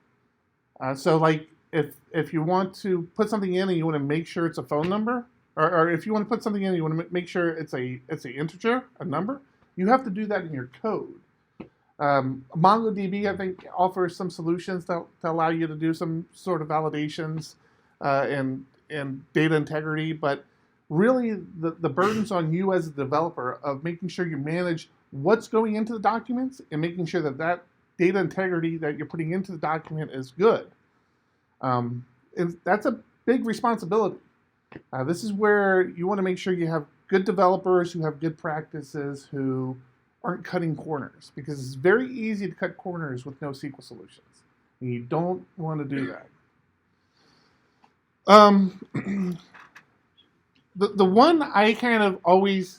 So like if you want to put something in and you want to make sure it's a phone number, or if you want to put something in, you want to make sure it's a integer, a number. You have to do that in your code. MongoDB, I think, offers some solutions to allow you to do some sort of validations and data integrity, but really the burden's on you as a developer of making sure you manage what's going into the documents and making sure that that data integrity that you're putting into the document is good. And that's a big responsibility. This is where you want to make sure you have good developers who have good practices, who aren't cutting corners, because it's very easy to cut corners with NoSQL Solutions. And you don't want to do that. The one I kind of always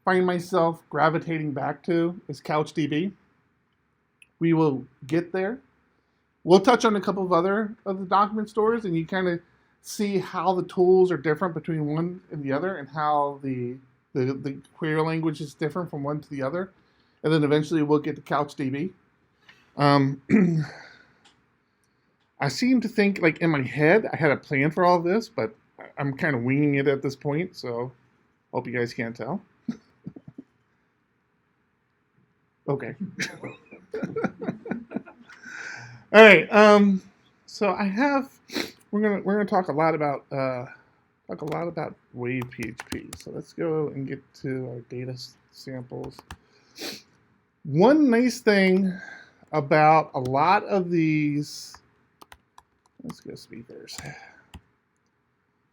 find myself gravitating back to is CouchDB. We will get there. We'll touch on a couple of other of the document stores, and you kind of see how the tools are different between one and the other, and how the query language is different from one to the other. And then eventually we'll get to CouchDB. I seem to think, like, in my head, I had a plan for all of this, but I'm kind of winging it at this point, so hope you guys can't tell. Okay. All right. So we're gonna talk a lot about Wave PHP. So let's go and get to our data samples. One nice thing about a lot of these, let's go speakers.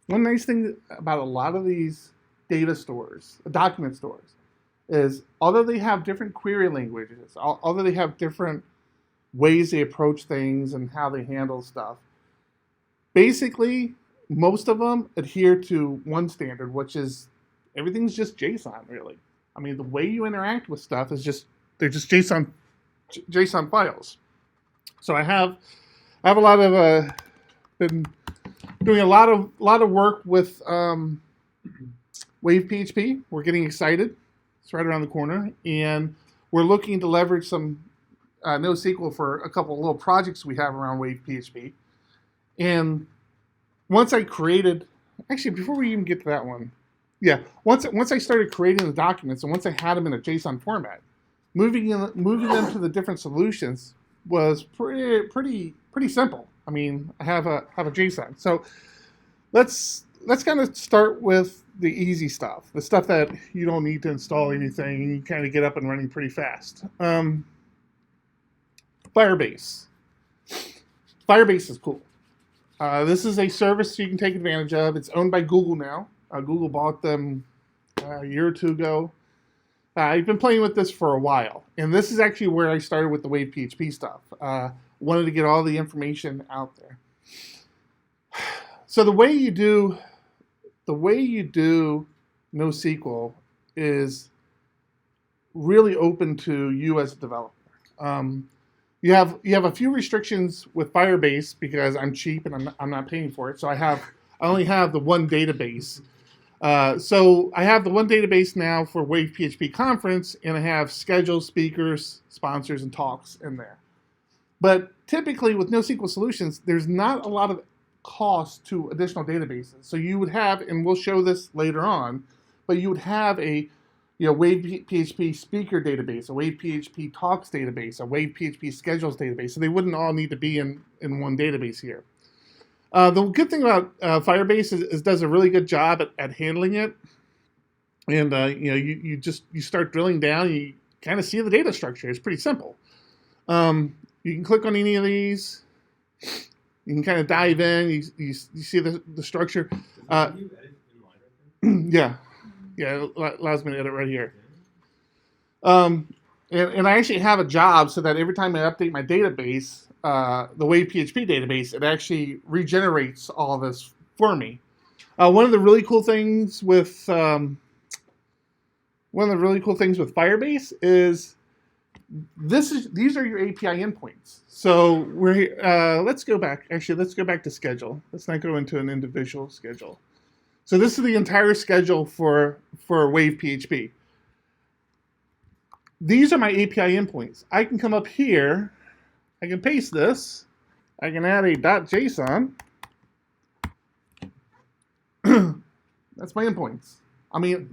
One nice thing about a lot of these data stores, document stores, is although they have different query languages, although they have different ways they approach things and how they handle stuff, basically most of them adhere to one standard, which is everything's just JSON, really. I mean, the way you interact with stuff is they're just JSON files. So I have a lot of been doing a lot of work with Wave PHP. We're getting excited. It's right around the corner, and we're looking to leverage some NoSQL for a couple of little projects we have around Wave PHP. And once I created, actually, before we even get to that one, yeah, once I started creating the documents and once I had them in a JSON format, moving them to the different solutions was pretty simple. I mean, I have a JSON. So let's kind of start with the easy stuff, the stuff that you don't need to install anything and you kind of get up and running pretty fast. Firebase. Firebase is cool. This is a service you can take advantage of. It's owned by Google now. Google bought them a year or two ago. I've been playing with this for a while, and this is actually where I started with the Wave PHP stuff. Wanted to get all the information out there. So the way you do NoSQL is really open to you as a developer. You have a few restrictions with Firebase because I'm cheap and I'm not paying for it. So I only have the one database. So I have the one database now for Wave PHP Conference, and I have schedules, speakers, sponsors, and talks in there. But typically with NoSQL Solutions, there's not a lot of cost to additional databases. So you would have, and we'll show this later on, but you would have a Wave PHP speaker database, a Wave PHP talks database, a Wave PHP schedules database. So they wouldn't all need to be in one database here. The good thing about Firebase is does a really good job at handling it. And you start drilling down, you kind of see the data structure. It's pretty simple. You can click on any of these. You can kind of dive in. You see the structure. Yeah, it allows me to edit right here. And I actually have a job so that every time I update my database, the Wave PHP database, it actually regenerates all of this for me. One of the really cool things with Firebase is these are your API endpoints. So let's go back. Actually, let's go back to schedule. Let's not go into an individual schedule. So this is the entire schedule for Wave PHP. These are my API endpoints. I can come up here. I can paste this. I can add a .json. That's my endpoints. I mean,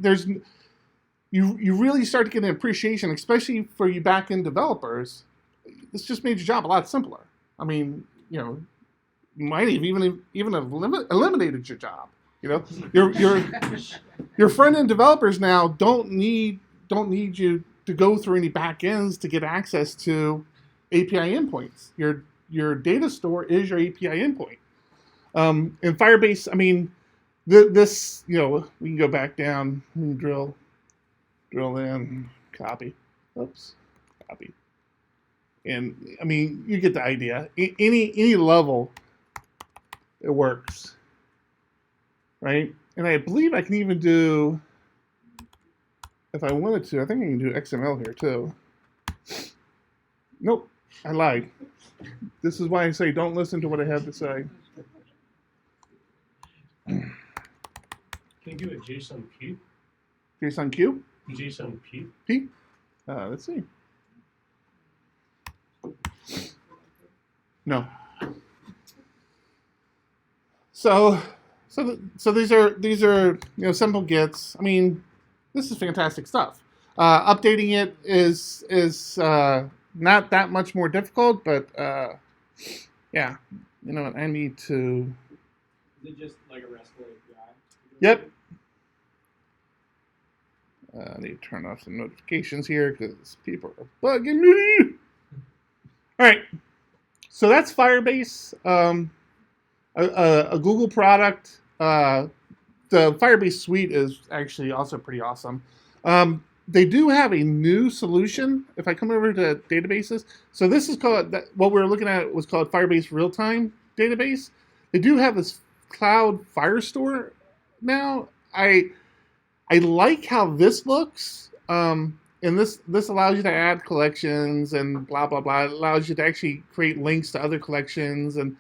you really start to get an appreciation, especially for you back-end developers. This just made your job a lot simpler. I mean, might have even have eliminated your job. Your front-end developers now don't need you to go through any back-ends to get access to API endpoints. Your data store is your API endpoint. In Firebase, I mean, this, we can go back down and drill in, copy, copy. And I mean, you get the idea. Any level, it works, right? And I believe I can even do, if I wanted to, I think I can do XML here too. Nope, I lied. This is why I say don't listen to what I have to say. Can you do a JSON P? JSON Q? JSON P? P? Let's see. No. So these are simple gets. I mean, this is fantastic stuff. Updating it is not that much more difficult, but yeah, you know what? I need to. Is it just like a RESTful API? Yep. I need to turn off some notifications here because people are bugging me. All right. So that's Firebase, a Google product. The Firebase suite is actually also pretty awesome. They do have a new solution. If I come over to databases, so this is called, what we were looking at was called Firebase Real-Time Database. They do have this Cloud Firestore now. I like how this looks. And this allows you to add collections and blah, blah, blah. It allows you to actually create links to other collections. And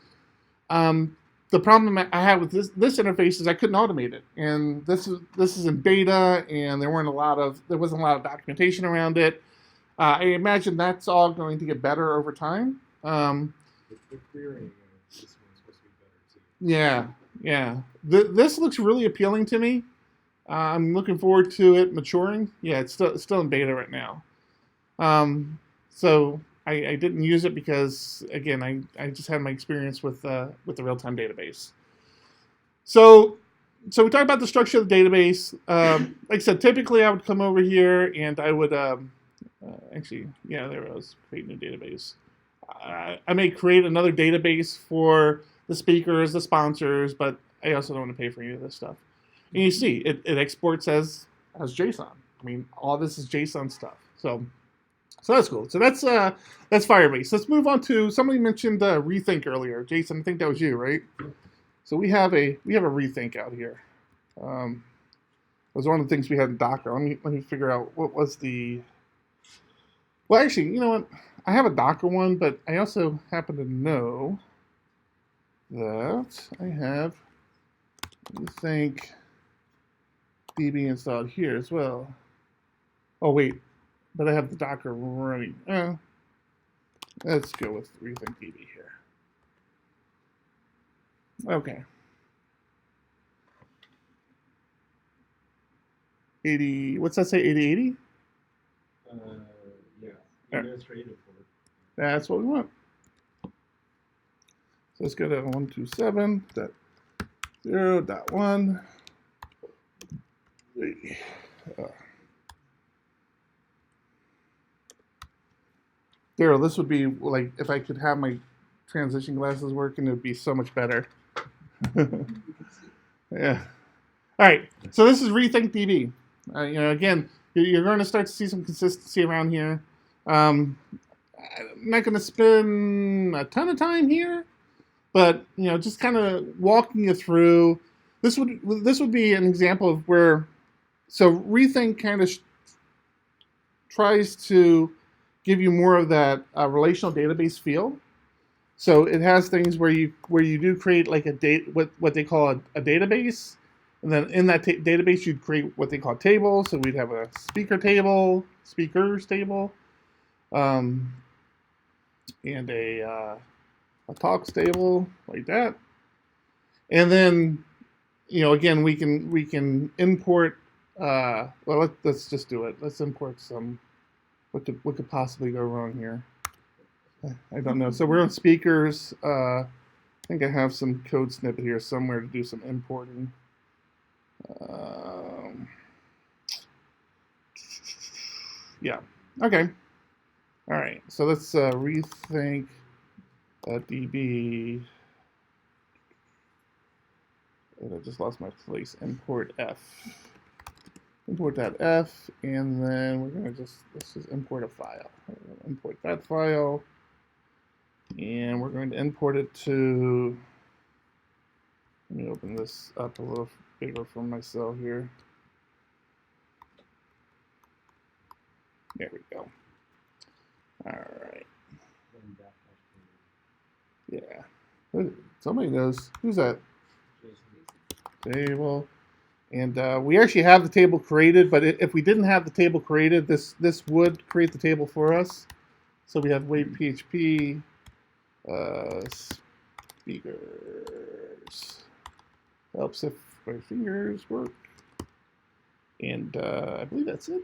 the problem I had with this interface is I couldn't automate it. And this is in beta, and there wasn't a lot of documentation around it. I imagine that's all going to get better over time. The querying of this one's supposed to be better too. Yeah. This looks really appealing to me. I'm looking forward to it maturing. Yeah, it's still in beta right now. So I didn't use it because, again, I just had my experience with the real-time database. So we talked about the structure of the database. Like I said, typically I would come over here and I would actually, yeah, there I was, create new database. I may create another database for the speakers, the sponsors, but I also don't want to pay for any of this stuff. And you see, it exports as JSON. I mean, all this is JSON stuff. So that's cool. So that's Firebase. Let's move on to, somebody mentioned Rethink earlier. Jason, I think that was you, right? So we have a Rethink out here. It was one of the things we had in Docker. Let me figure out what was the. Well, actually, you know what? I have a Docker one, but I also happen to know that I have Rethink DB installed here as well. Oh wait, but I have the Docker running. Let's go with Rethink DB here. Okay. 80. What's that say? 8080? Yeah. Administrative port. That's what we want. So let's go to 127.0.1. Daryl, this would be like if I could have my transition glasses working, it would be so much better. Yeah. All right. So this is Rethink DB. Again, you're going to start to see some consistency around here. I'm not going to spend a ton of time here, but just kind of walking you through. This would be an example of where. So Rethink kind of tries to give you more of that relational database feel. So it has things where you do create like what they call a database, and then in that database you'd create what they call tables. So we'd have a speaker table, speakers table, and a talks table like that, and then again, we can import. Well, let's just do it. Let's import some. What could possibly go wrong here? I don't know. So we're on speakers. I think I have some code snippet here somewhere to do some importing. Yeah. Okay. All right. So let's rethink DB. And I just lost my place. Import F. Import that F, and then we're gonna let's just import a file. Import that file, and we're going to import it to. Let me open this up a little bigger for myself here. There we go. All right. Yeah. Somebody knows. Who's that? Table. And we actually have the table created, but if we didn't have the table created, this would create the table for us. So we have Wave PHP speakers. Helps if my fingers work. And I believe that's it.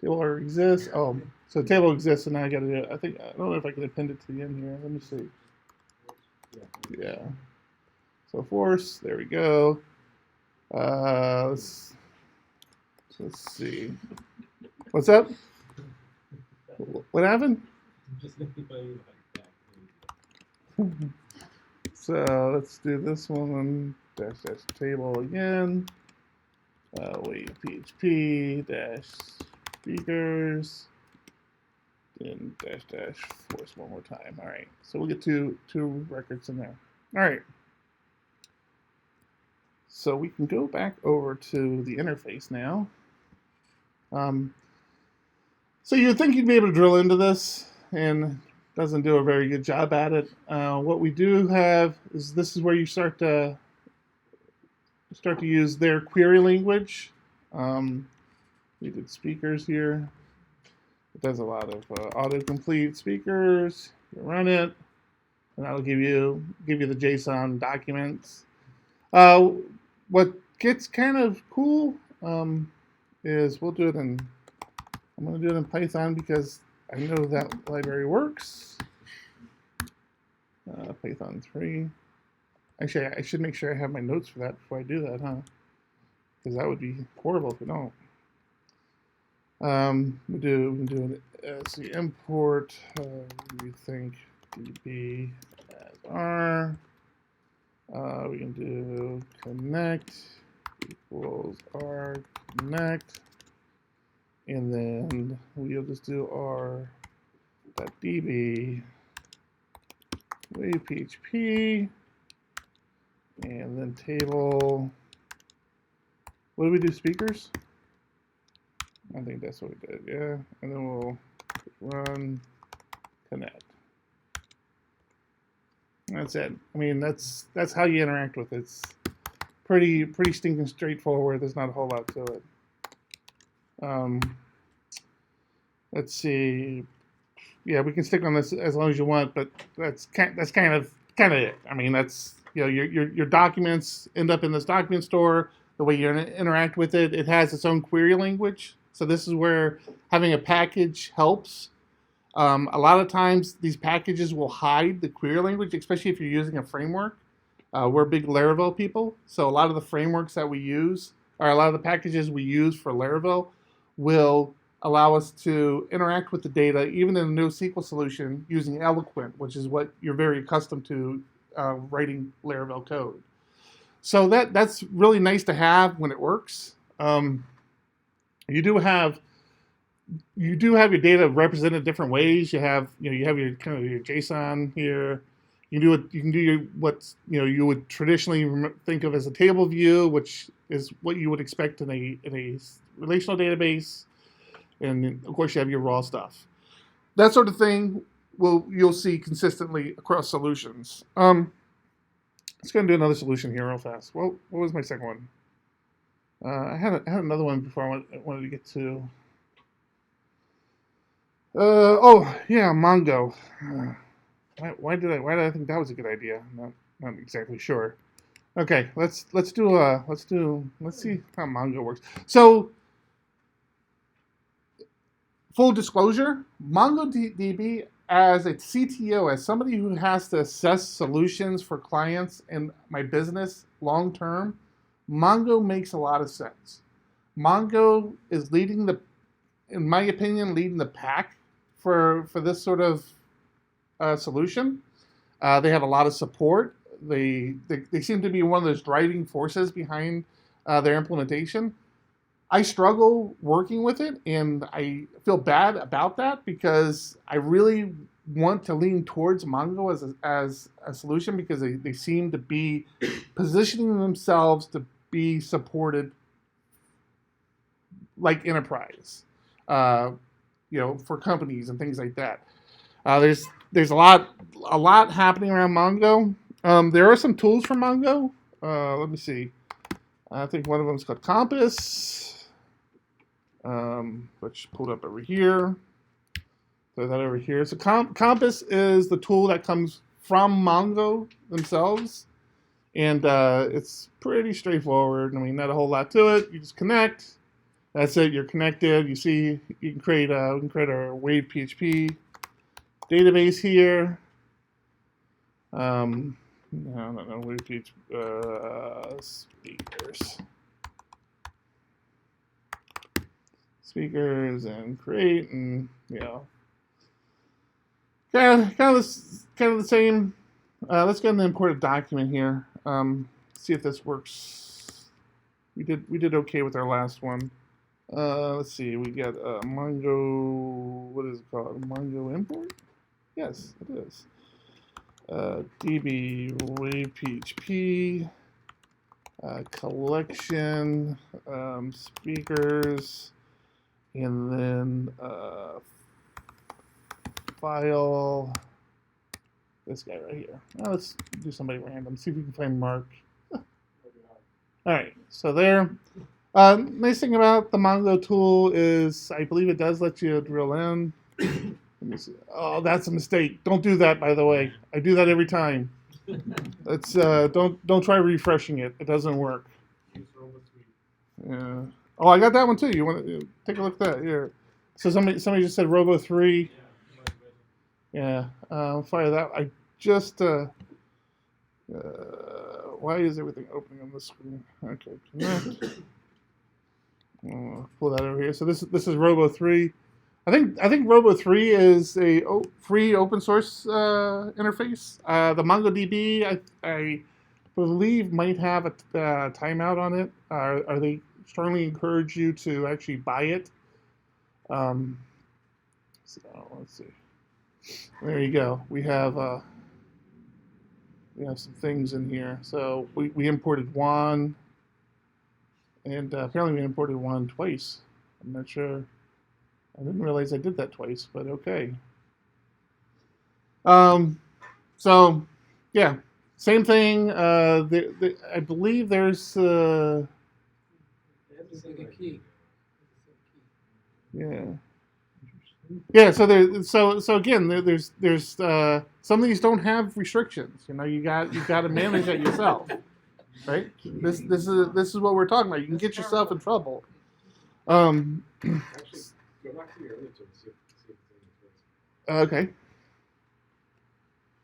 Table already exists. Oh, so the table exists, and now I got to do it. I don't know if I can append it to the end here. Let me see. Yeah. So force, there we go. Let's see. What's up? What happened? So let's do this one. Dash table again. Wait, PHP dash speakers. Then dash force one more time. All right. So we'll get two records in there. All right. So we can go back over to the interface now. So you'd think you'd be able to drill into this, and it doesn't do a very good job at it. What we do have is this is where you start to use their query language. We did speakers here. It does a lot of autocomplete speakers. You run it, and that'll give you the JSON documents. What gets kind of cool is we'll do it in. I'm going to do it in Python because I know that library works. Python 3. Actually, I should make sure I have my notes for that before I do that, huh? Because that would be horrible if we don't. We can do an import. We think db as r. We can do connect equals r connect, and then we'll just do r.db wave PHP, and then table. What do we do? Speakers? I think that's what we did, yeah. And then we'll run connect. That's it. I mean, that's how you interact with it. It's pretty stinking straightforward. There's not a whole lot to it. Let's see. Yeah, we can stick on this as long as you want, but that's kind of it. I mean, that's your documents end up in this document store. The way you interact with it, it has its own query language. So this is where having a package helps. A lot of times these packages will hide the query language, especially if you're using a framework. We're big Laravel people, so a lot of the frameworks that we use, or a lot of the packages we use for Laravel, will allow us to interact with the data, even in a NoSQL solution, using Eloquent, which is what you're very accustomed to writing Laravel code. So that's really nice to have when it works. You do have your data represented different ways. You have your kind of your JSON here. You can do what you would traditionally think of as a table view, which is what you would expect in a relational database. And of course, you have your raw stuff. That sort of thing you'll see consistently across solutions. Let's go and do another solution here real fast. Well, what was my second one? I had another one before I wanted to get to. Oh yeah, Mongo. Why did I think that was a good idea? Not exactly sure. Okay, let's see how Mongo works. So, full disclosure, MongoDB as a CTO, as somebody who has to assess solutions for clients in my business long term, Mongo makes a lot of sense. Mongo is in my opinion, leading the pack for this sort of solution. They have a lot of support. They seem to be one of those driving forces behind their implementation. I struggle working with it, and I feel bad about that because I really want to lean towards Mongo as a solution because they seem to be positioning themselves to be supported like enterprise, for companies and things like that. There's a lot happening around Mongo. There are some tools for Mongo. Let me see. I think one of them is called Compass, which pulled up over here. Throw that over here. So Compass is the tool that comes from Mongo themselves, and it's pretty straightforward. I mean, not a whole lot to it. You just connect. That's it. You're connected. You see, we can create our Wave PHP database here. No, Wave PHP speakers and create, and kind of the same. Let's get an imported document here. See if this works. We did okay with our last one. Let's see, we got Mongo, what is it called? Mongo import? Yes, it is. DB Wave PHP, collection, speakers, and then file, this guy right here. Now let's do somebody random, see if we can find Mark. All right, so there. Nice thing about the Mongo tool is I believe it does let you drill in. Let me see. Oh, that's a mistake. Don't do that, by the way. I do that every time. It's don't try refreshing it. It doesn't work. Yeah. Oh, I got that one too. You want to take a look at that here? So somebody just said Robo 3. Yeah. Fire that. I just why is everything opening on the screen? Okay. Connect. Pull that over here. So this is Robo 3. I think Robo 3 is a free open source interface. The MongoDB I believe might have a timeout on it. Are they strongly encourage you to actually buy it? So let's see. There you go. We have some things in here. So we imported one. And apparently we imported one twice. I'm not sure. I didn't realize I did that twice, but okay. So, yeah, same thing. I believe there's. Yeah. Yeah. So again, there's some of these don't have restrictions. You got to manage it yourself. Right. This is what we're talking about. You can get yourself in trouble. Actually, go back to your other tool. See if Okay.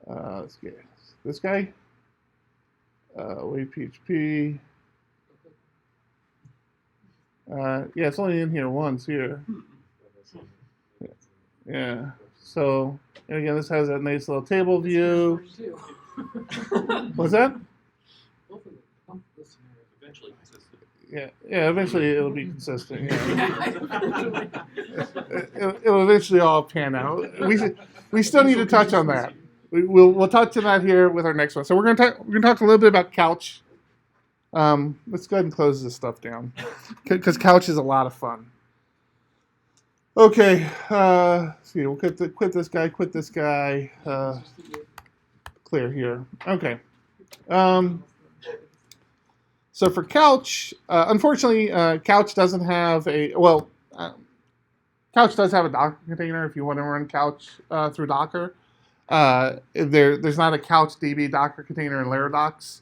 Let's get this guy. Wave PHP. Yeah, it's only in here once here. Yeah. So and again, this has that nice little table view. What's that? Eventually consistent. Yeah, eventually it'll be consistent. Yeah. It'll eventually all pan out. We still need to touch on that. We'll touch on that here with our next one. So we're gonna talk a little bit about Couch. Let's go ahead and close this stuff down because Couch is a lot of fun. Okay, see, we'll quit this guy. Clear here. Okay. So for Couch, unfortunately, Couch doesn't have Couch does have a Docker container if you want to run Couch through Docker. There's not a Couch DB Docker container in Laradox.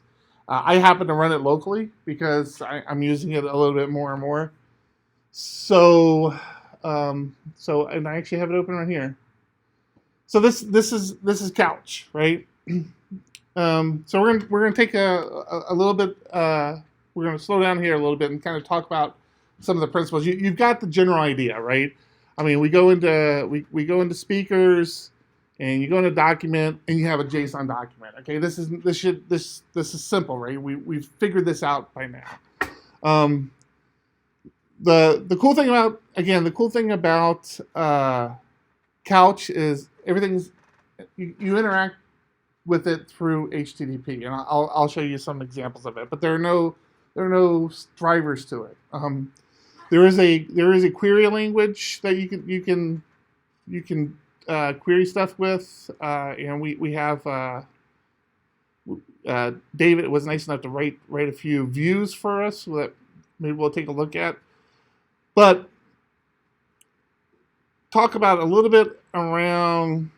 I happen to run it locally because I'm using it a little bit more and more. So, and I actually have it open right here. So this is Couch, right? So we're gonna take a little bit. We're gonna slow down here a little bit and kind of talk about some of the principles. You've got the general idea, right? I mean, we go into speakers, and you go into document, and you have a JSON document. Okay, this is simple, right? We've figured this out by now. The cool thing about Couch is everything's you interact with it through HTTP, and I'll show you some examples of it. But there are no drivers to it. There is a query language that you can query stuff with, and we have David was nice enough to write a few views for us that maybe we'll take a look at. But talk about a little bit around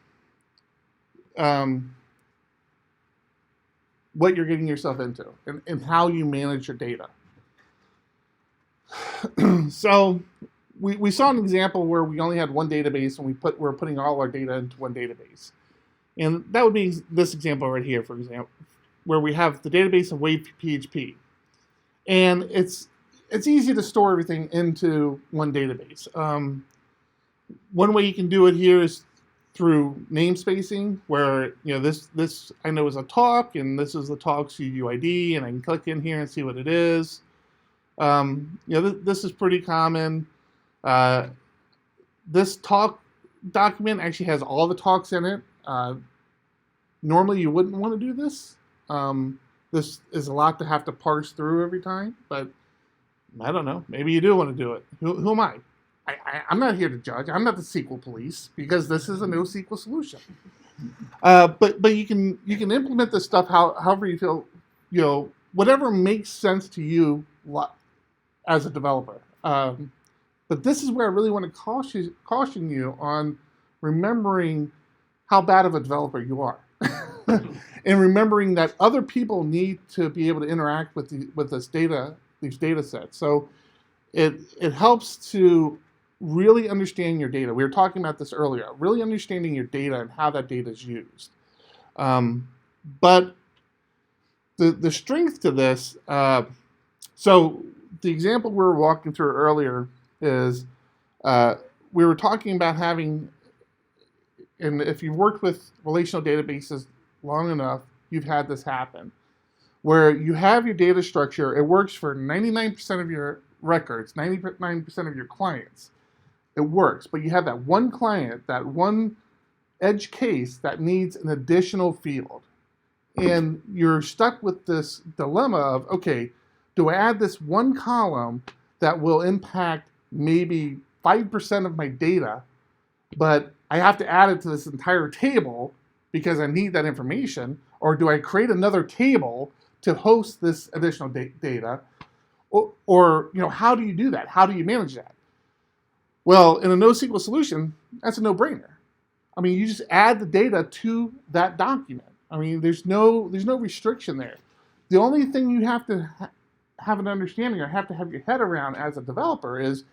what you're getting yourself into and how you manage your data. So we saw an example where we only had one database and we're putting all our data into one database. And that would be this example right here, for example, where we have the database of Wave PHP. And it's easy to store everything into one database. One way you can do it here is through namespacing, where this I know is a talk, and this is the talk's UUID, and I can click in here and see what it is. This is pretty common. This talk document actually has all the talks in it. Normally, you wouldn't want to do this. This is a lot to have to parse through every time, but I don't know. Maybe you do want to do it. Who am I? I'm not here to judge. I'm not the SQL police because this is a NoSQL solution. But you can implement this stuff however you feel. Whatever makes sense to you as a developer. But this is where I really want to caution you on remembering how bad of a developer you are, and remembering that other people need to be able to interact with these data sets. So it helps to really understand your data. We were talking about this earlier. Really understanding your data and how that data is used. But the strength to this. So the example we were walking through earlier is we were talking about having, and if you've worked with relational databases long enough, you've had this happen, where you have your data structure. It works for 99% of your records, 99% of your clients. It works, but you have that one client, that one edge case that needs an additional field. And you're stuck with this dilemma of, okay, do I add this one column that will impact maybe 5% of my data, but I have to add it to this entire table because I need that information, or do I create another table to host this additional data? Or how do you do that? How do you manage that? Well, in a NoSQL solution, that's a no-brainer. I mean, you just add the data to that document. I mean, there's no restriction there. The only thing you have to have an understanding or have to have your head around as a developer is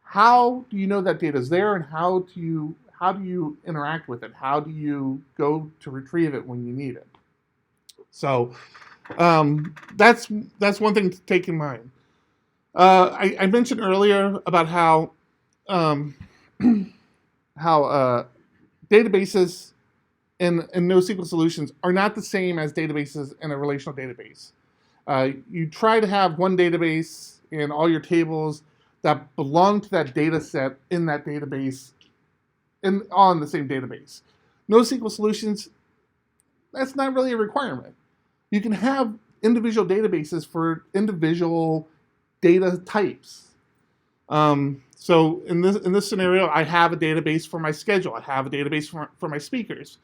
how do you know that data is there, and how do you interact with it? How do you go to retrieve it when you need it? So that's one thing to take in mind. I mentioned earlier about how databases in NoSQL Solutions are not the same as databases in a relational database. You try to have one database and all your tables that belong to that data set in that database all in the same database. NoSQL Solutions, that's not really a requirement. You can have individual databases for individual data types. So in this scenario, I have a database for my schedule. I have a database for my speakers.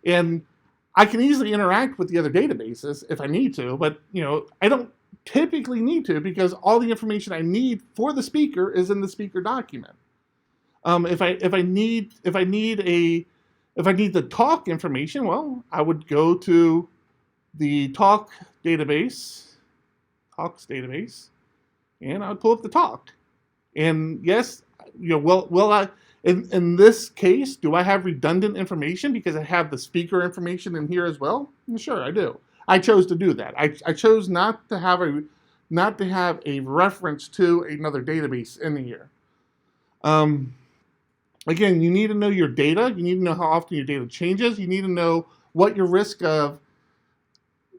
And I can easily interact with the other databases if I need to, but I don't typically need to because all the information I need for the speaker is in the speaker document. If I need the talk information, well, I would go to the talks database, and I would pull up the talk. And yes, will I, in this case, do I have redundant information because I have the speaker information in here as well? Sure, I do. I chose to do that. I chose not to have a reference to another database in here. Again, you need to know your data. You need to know how often your data changes. You need to know what your risk of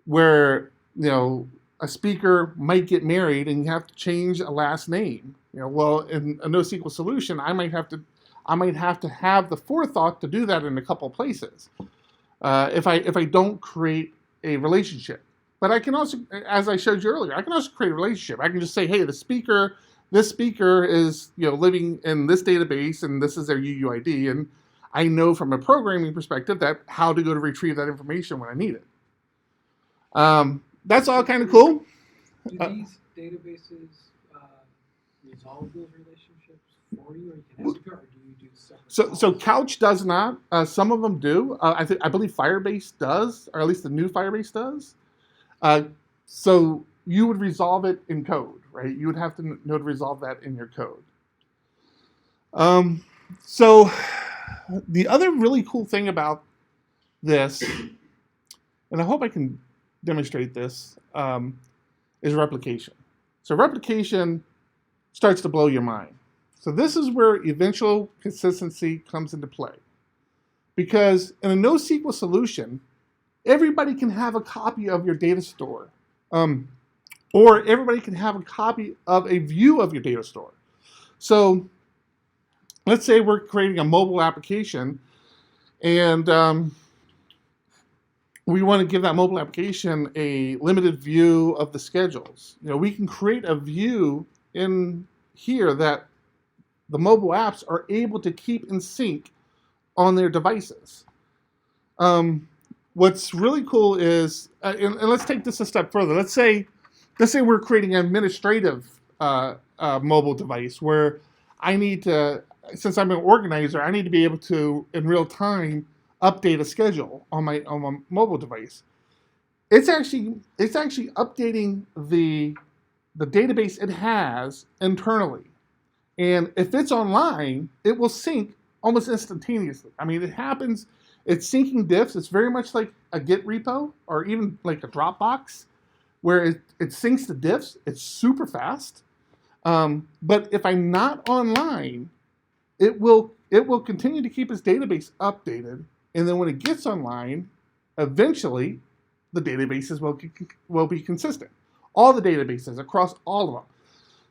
where a speaker might get married and you have to change a last name. Well, in a NoSQL solution, I might have to have the forethought to do that in a couple places. If I don't create a relationship, but I can also, as I showed you earlier, I can also create a relationship. I can just say, hey, this speaker is living in this database and this is their UUID, and I know from a programming perspective that how to go to retrieve that information when I need it. That's all kind of cool. Do these databases resolve those relationships for you, or you can ask it, or do you do separate? So Couch does not. Some of them do. I believe Firebase does, or at least the new Firebase does. So you would resolve it in code, right? You would have to know to resolve that in your code. So the other really cool thing about this, and I hope I can demonstrate this, is replication. So replication starts to blow your mind. So this is where eventual consistency comes into play. Because in a NoSQL solution, everybody can have a copy of your data store. Or everybody can have a copy of a view of your data store. So let's say we're creating a mobile application and we want to give that mobile application a limited view of the schedules. We can create a view in here that the mobile apps are able to keep in sync on their devices. What's really cool is, and let's take this a step further. Let's say we're creating an administrative mobile device where I need to, since I'm an organizer, I need to be able to, in real time, update a schedule on my mobile device. It's actually updating the database it has internally. And if it's online, it will sync almost instantaneously. I mean, it happens, it's syncing diffs. It's very much like a Git repo or even like a Dropbox where it syncs the diffs. It's super fast. But if I'm not online, it will continue to keep its database updated. And then when it gets online, eventually the databases will be consistent. All the databases across all of them.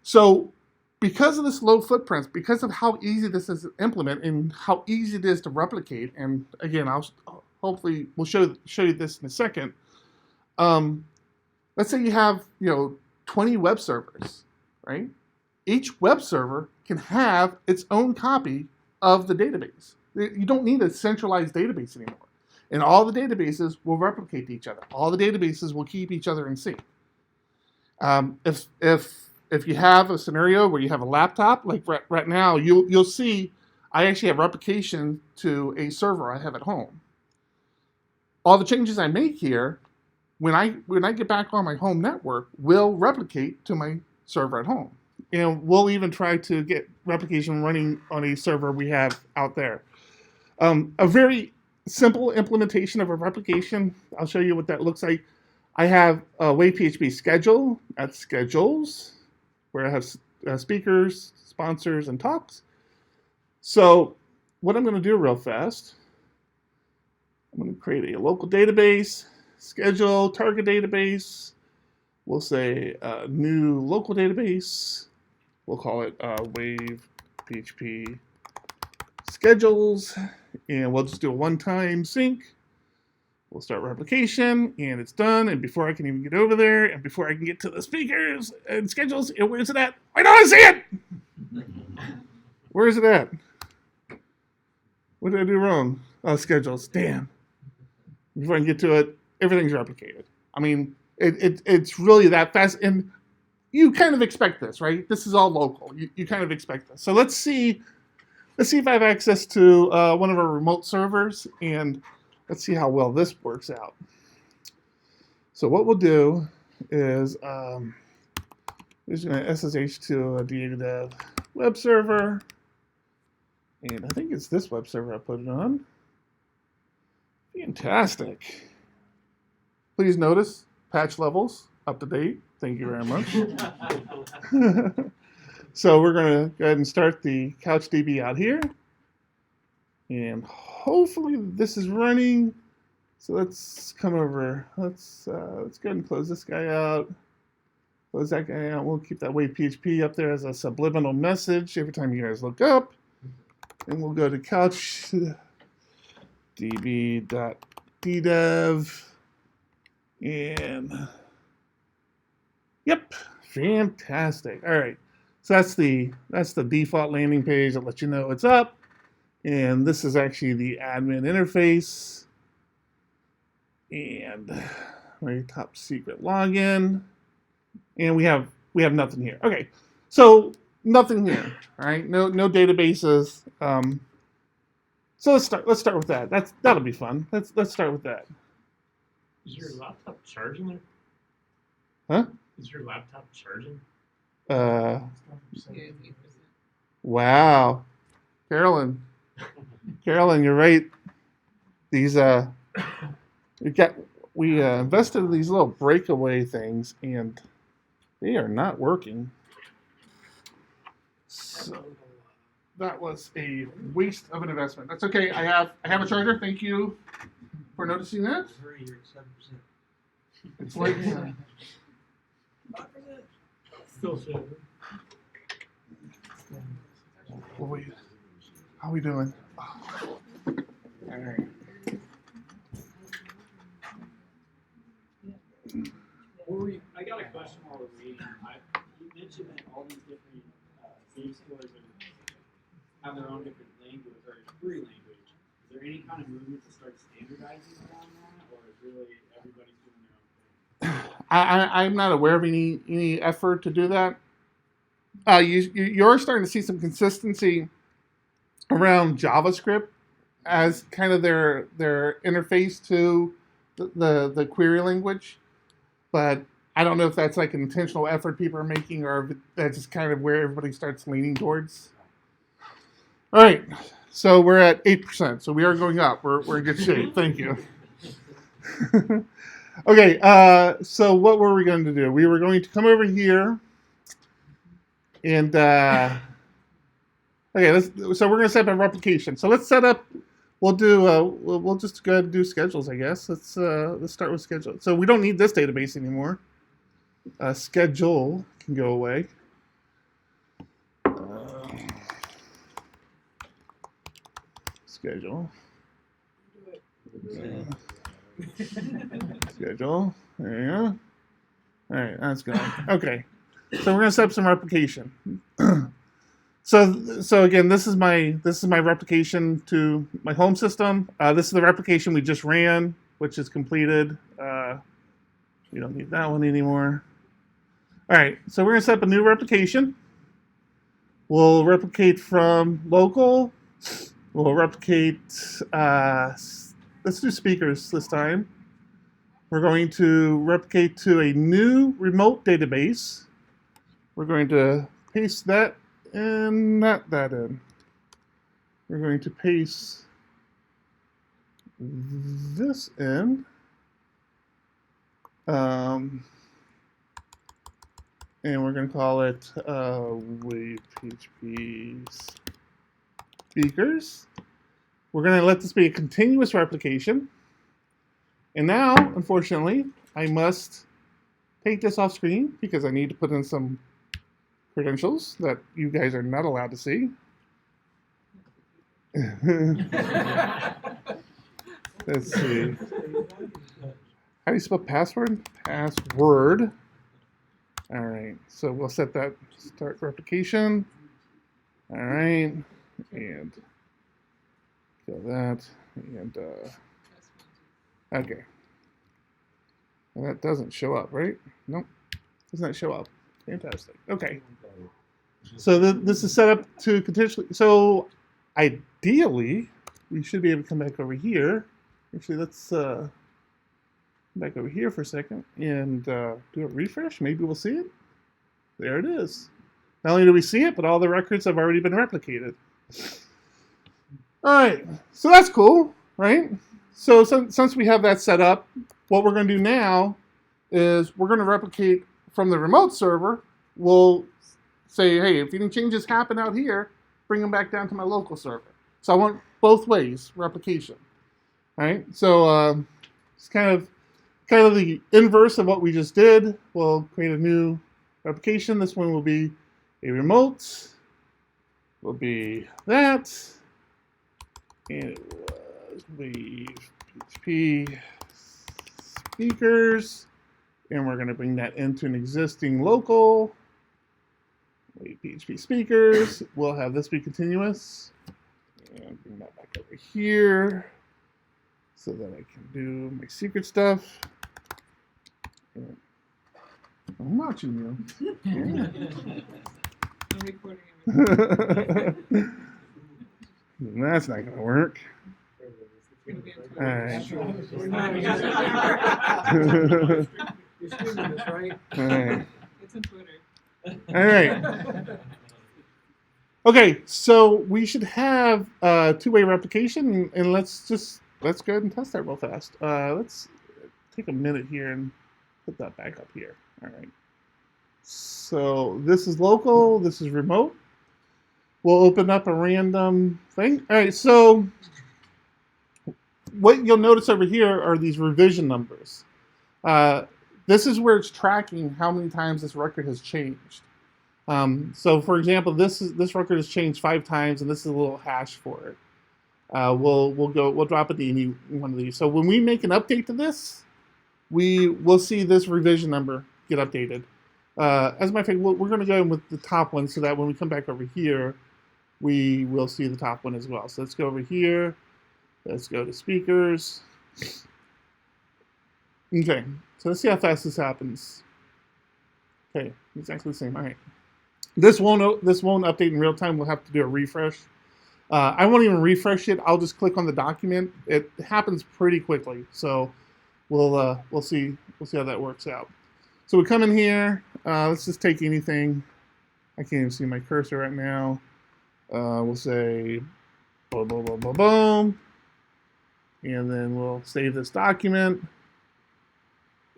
So because of this low footprint, because of how easy this is to implement and how easy it is to replicate, and again, we'll show you this in a second. Let's say you have 20 web servers, right? Each web server can have its own copy of the database. You don't need a centralized database anymore. And all the databases will replicate each other. All the databases will keep each other in sync. If you have a scenario where you have a laptop, like right now, you'll see I actually have replication to a server I have at home. All the changes I make here, when I get back on my home network, will replicate to my server at home. And we'll even try to get replication running on a server we have out there. A very simple implementation of a replication, I'll show you what that looks like. I have a WavePHP schedule, that's schedules, where I have speakers, sponsors, and talks. So what I'm going to do real fast, I'm going to create a local database, schedule, target database. We'll say new local database. We'll call it WavePHP schedules, and we'll just do a one-time sync. We'll start replication, and it's done. And before I can even get over there, and before I can get to the speakers and schedules, where's it at? I don't see it! Where is it at? What did I do wrong? Oh, schedules. Damn. Before I can get to it, everything's replicated. I mean, it's really that fast. And you kind of expect this, right? This is all local. You kind of expect this. So let's see if I have access to one of our remote servers, and let's see how well this works out. So what we'll do is we're just going to SSH to a DAdev web server. And I think it's this web server I put it on. Fantastic. Please notice patch levels up to date. Thank you very much. So we're going to go ahead and start the CouchDB out here. And hopefully this is running. So let's come over. Let's go ahead and close this guy out. Close that guy out. We'll keep that wave PHP up there as a subliminal message every time you guys look up. And we'll go to couchdb.ddev. And yep, fantastic. All right. So that's the default landing page that lets you know it's up. And this is actually the admin interface. And my top secret login. And we have nothing here. Okay. So nothing here. All right. No databases. So let's start with that. That'll be fun. Let's start with that. Is your laptop charging there? Huh? Is your laptop charging? Yeah, it's 8%. Wow. Carolyn, you're right. These we invested in these little breakaway things and they are not working. So that was a waste of an investment. That's okay. I have a charger. Thank you for noticing that. Hurry, you're at 7%. It's like Still saving. how are we doing? Oh. All right. I got a question while we're reading. You mentioned that all these different data stores have their own different language or query language. Is there any kind of movement to start standardizing around that, or is really everybody's doing their own thing? I'm not aware of any effort to do that. You're starting to see some consistency around JavaScript as kind of their interface to the query language, but I don't know if that's like an intentional effort people are making or if that's just kind of where everybody starts leaning towards. All right, so we're at 8%, so we are going up. We're in good shape. Thank you. Okay, so what were we going to do? We were going to come over here and so we're going to set up a replication. So let's set up. We'll just go ahead and do schedules, I guess. Let's start with schedule. So we don't need this database anymore. Schedule can go away. Schedule. Schedule. There you go. All right, that's good. Okay, so we're gonna set up some replication. So again, this is my replication to my home system. This is the replication we just ran, which is completed. We don't need that one anymore. All right, so we're gonna set up a new replication. We'll replicate from local. We'll replicate. Let's do speakers this time. We're going to replicate to a new remote database. We're going to paste that and not that in. We're going to paste this in. And we're going to call it wave PHP speakers. We're going to let this be a continuous replication. And now, unfortunately, I must take this off screen because I need to put in some credentials that you guys are not allowed to see. Let's see. How do you spell password? Password. All right, so we'll set that start replication. All right, and kill that, and okay. And that doesn't show up, right? Nope, does not show up. Fantastic. Okay. So this is set up to potentially. So ideally, we should be able to come back over here. Actually, let's back over here for a second and do a refresh. Maybe we'll see it. There it is. Not only do we see it, but all the records have already been replicated. All right, so that's cool, right? So since we have that set up, what we're going to do now is we're going to replicate from the remote server. We'll say, hey, if any changes happen out here, bring them back down to my local server. So I want both ways replication. All right, so it's kind of the inverse of what we just did. We'll create a new replication. This one will be a remote. Will be that. And it was PHP speakers. And we're going to bring that into an existing local. PHP speakers. We'll have this be continuous. And bring that back over here so that I can do my secret stuff. And I'm watching you. I'm recording everything. That's not going to work. It's All right. You're streaming this, right? All right. It's on Twitter. All right. Okay, so we should have two-way replication, and let's go ahead and test that real fast. Let's take a minute here and put that back up here. All right. So this is local. This is remote. We'll open up a random thing. All right. So what you'll notice over here are these revision numbers. This is where it's tracking how many times this record has changed. So for example, this record has changed 5 times, and this is a little hash for it. We'll drop it to any one of these. So when we make an update to this, we'll see this revision number get updated. As a matter of fact, we're going to go in with the top one so that when we come back over here, we will see the top one as well. So let's go over here. Let's go to speakers. Okay, so let's see how fast this happens. Okay, exactly the same. All right. This won't update in real time. We'll have to do a refresh. I won't even refresh it. I'll just click on the document. It happens pretty quickly. So we'll see how that works out. So we come in here. Let's just take anything. I can't even see my cursor right now. We'll say boom, boom, boom, boom, boom. And then we'll save this document.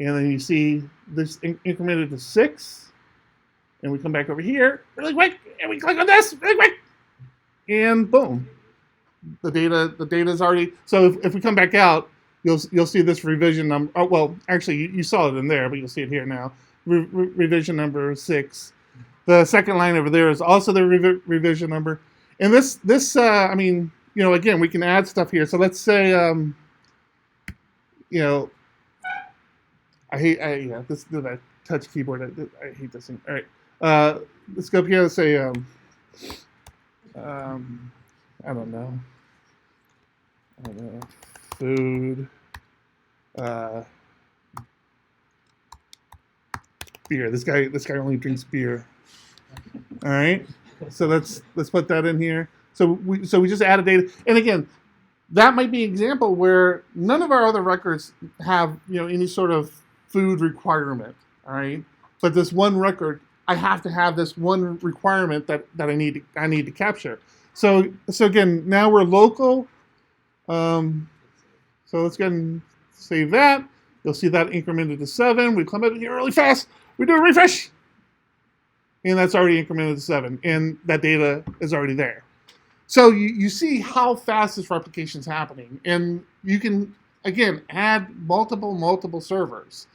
And then you see this incremented to 6. And we come back over here really quick, and we click on this really quick, and boom, the data is already. So if we come back out, you'll see this revision number. Oh, well, actually you saw it in there, but you'll see it here now. Revision number 6. The second line over there is also the revision number. And this I mean, again, we can add stuff here. So let's say I hate that touch keyboard. I hate this thing. All right. Let's go up here and say, I don't know, food, beer. This guy only drinks beer. All right, so let's put that in here. So we just added data, and again, that might be an example where none of our other records have any sort of food requirement. All right, but this one record, I have to have this one requirement that I need to capture. So again, now we're local. So let's go ahead and save that. You'll see that incremented to 7. We come up here really fast. We do a refresh, and that's already incremented to 7, and that data is already there. So you see how fast this replication is happening, and you can again add multiple servers.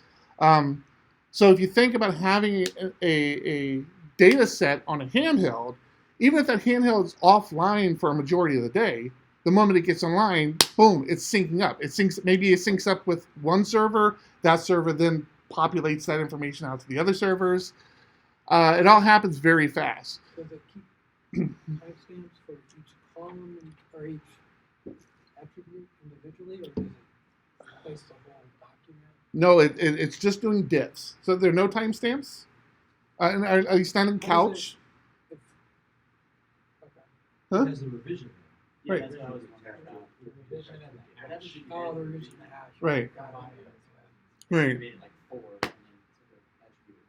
So if you think about having a data set on a handheld, even if that handheld is offline for a majority of the day, the moment it gets online, boom, it's syncing up. Maybe it syncs up with one server. That server then populates that information out to the other servers. It all happens very fast. Does it keep timestamps for each column or each attribute individually, or does it replace the whole document? No, it's just doing diffs. So there are no timestamps. And are you standing couch? Huh? It has the revision. Yeah, Right. that's what I was wondering about. Revision and the hash. Oh, the revision and the hash. Right. Got it. Right. created like 4 and then sort of attributed.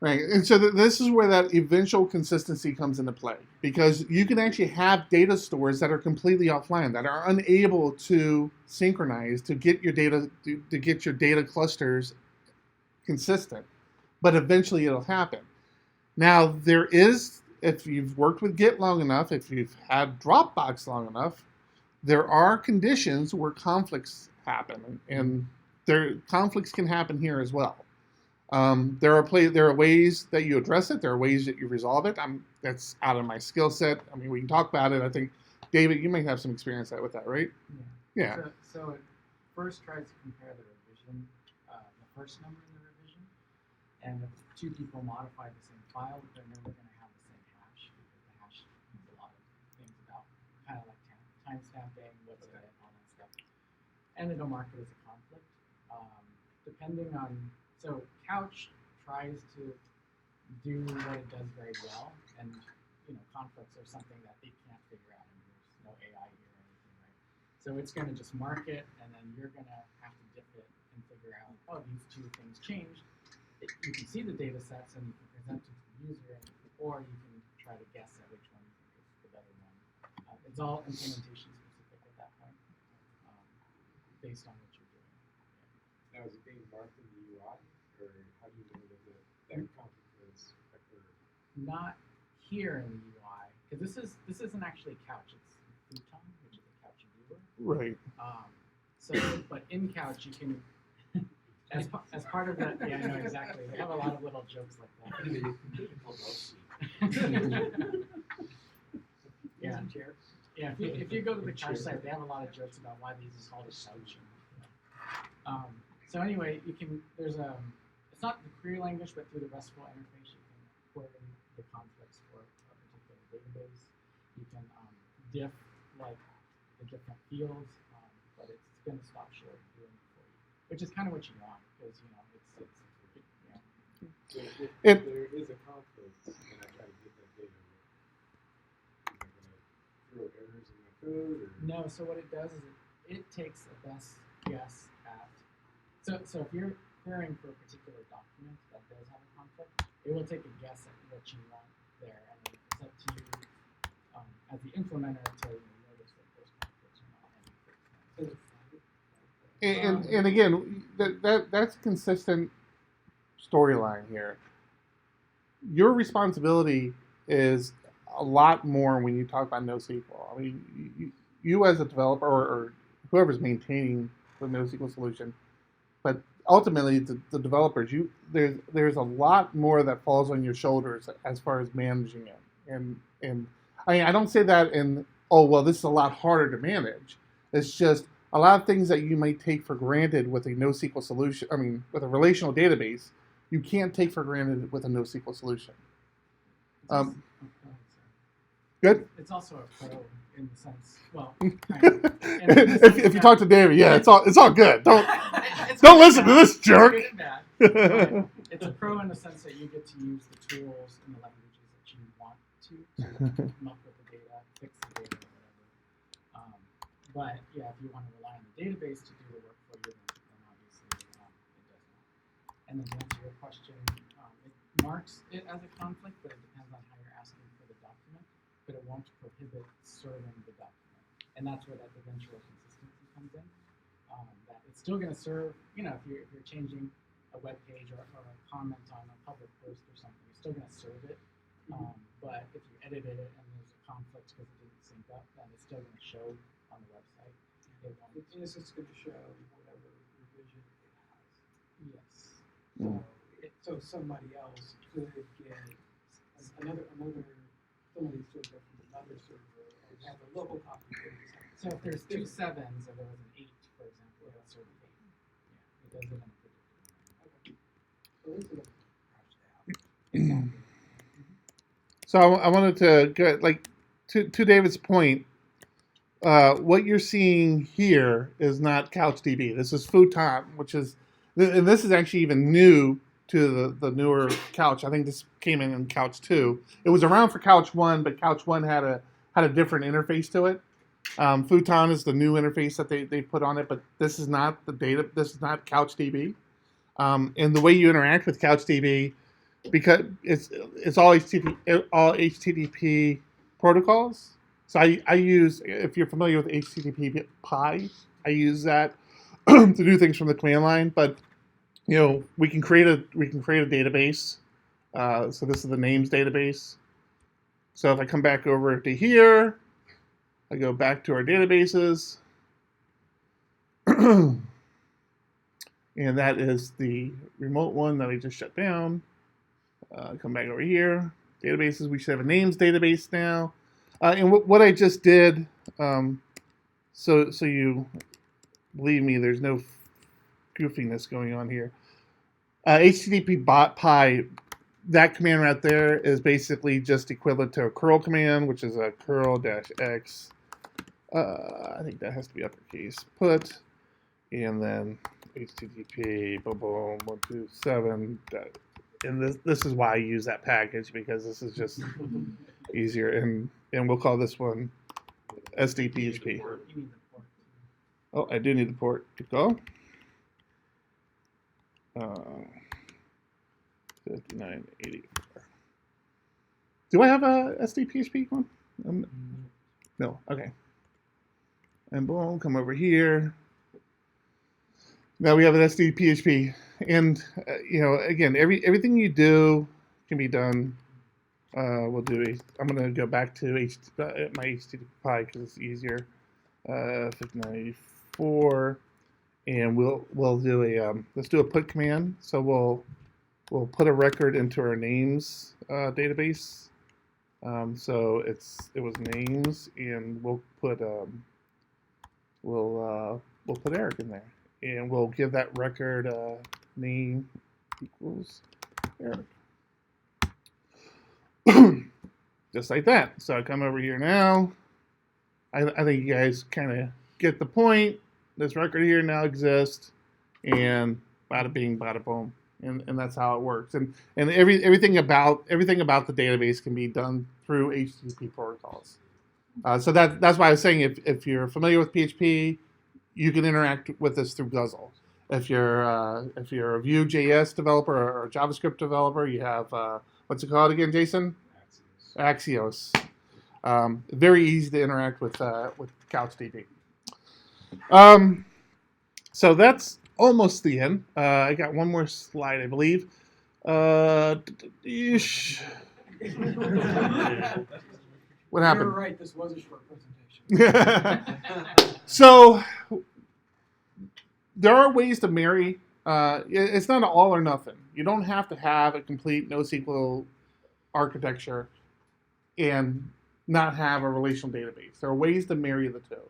Right, and so this is where that eventual consistency comes into play, because you can actually have data stores that are completely offline, that are unable to synchronize to get your data to get your data clusters consistent, but eventually it'll happen. Now there is, if you've worked with Git long enough, if you've had Dropbox long enough, there are conditions where conflicts happen, and conflicts can happen here as well. There are ways that you address it. There are ways that you resolve it. That's out of my skill set. I mean, we can talk about it. I think, David, you might have some experience with that, right? Yeah. So it first tries to compare the revision, the first number in the revision, and if 2 people modify the same file, they're never going to have the same hash, because the hash means a lot of things about kind of like timestamping, what's in it, all that stuff, and it'll mark it as a conflict. Depending on, so Couch tries to do what it does very well, and conflicts are something that they can't figure out, and there's no AI here or anything, right? So it's going to just mark it, and then you're going to have to dip it and figure out, oh, these 2 things changed. You can see the data sets and you can present it to the user, or you can try to guess at which one you think is the better one. It's all implementation specific at that point, based on what you're doing. Now, is it being marked in the UI, or how do you know that that conflict has occurred? Not here in the UI, because this isn't actually Couch. It's Futon, which is a Couch viewer. Right. But in Couch you can, as part of that, yeah, I know exactly. They have a lot of little jokes like that. Yeah. Yeah, if you go to the Couch site, they have a lot of jokes about why these is called a Couch. So anyway, there's it's not the query language, but through the RESTful interface, you can query the conflicts for a particular database. You can diff like the different fields, but it's going to stop short of doing it for you, which is kind of what you want, because If there is a conflict and I try to get that data, am I going to throw errors in my code? Or? No, so what it does is it takes a best guess at, so if you're querying for a particular document that does have a conflict, it will take a guess at what you want there, and then it's up to you as the implementer to notice that those conflicts are not. And again, that's consistent storyline here. Your responsibility is a lot more when you talk about NoSQL. I mean, you as a developer or whoever's maintaining the NoSQL solution, but ultimately the developers, there's a lot more that falls on your shoulders as far as managing it. And I mean, I don't say that in, oh, well, this is a lot harder to manage. It's just a lot of things that you might take for granted with a NoSQL solution, I mean, with a relational database, you can't take for granted with a NoSQL solution. Good? It's also a pro in the sense, well, if you talk to David, yeah, it's all good. Don't listen to this jerk. It's a pro in the sense that you get to use the tools and the languages that you want to come up with the data, fix the data, or whatever. But yeah, if you want to rely on the database to do the work for you, then obviously it does not. And then to answer your question, it marks it as a conflict, but it depends on how you're asking for the document. But it won't prohibit serving the document, and that's where that eventual consistency comes in. That it's still going to serve, if you're changing a web page or a comment on a public post or something, you're still going to serve it. But if you edited it and there's a conflict because it didn't sync up, then it's still going to show on the website. It's just going to show whatever revision it has. Yes. So somebody else could get somebody sort of from another server and have a local copy. So if there's 2 7s or there was an 8, for example, it'll serve 8. Yeah, it does it in a predictive manner. So it's going to So I wanted to get, to David's point, what you're seeing here is not CouchDB. This is Futon, and this is actually even new to the newer Couch. I think this came in Couch 2. It was around for Couch 1, but Couch 1 had a different interface to it. Futon is the new interface that they put on it, but this is not This is not CouchDB. And the way you interact with CouchDB, because it's all HTTP protocols. So I use, if you're familiar with HTTP Pi, I use that to do things from the command line. But we can create a database. So this is the names database. So if I come back over to here, I go back to our databases. And that is the remote one that I just shut down. Come back over here. Databases, we should have a names database now. And what I just did, so you believe me, there's no goofiness going on here. HTTP Pi, that command right there is basically just equivalent to a curl command, which is a curl-x. I think that has to be uppercase. Put, and then HTTP, boom, boom, 127. And this is why I use that package, because this is just easier. And we'll call this one SDPHP. Oh, I do need the port to go. 5984. Do I have a SDPHP one? No. Okay. And boom, come over here. Now we have an SDPHP, and again, everything you do can be done. I'm going to go back to my HTTP because it's easier. 5984, and we'll do let's do a put command. So we'll put a record into our names database. So it was names, and we'll put Eric in there. And we'll give that record name equals Eric. Just like that. So I come over here now. I think you guys kind of get the point. This record here now exists, and bada bing, bada boom, and that's how it works. And everything about the database can be done through HTTP protocols. So that's why I was saying if you're familiar with PHP, you can interact with this through Guzzle. If you're a Vue.js developer or a JavaScript developer, you have what's it called again, Jason? Axios. Very easy to interact with CouchDB. So that's almost the end. I got one more slide, I believe. What happened? You're right. This was a short presentation. So there are ways to marry. It's not an all or nothing. You don't have to have a complete NoSQL architecture and not have a relational database. There are ways to marry the two.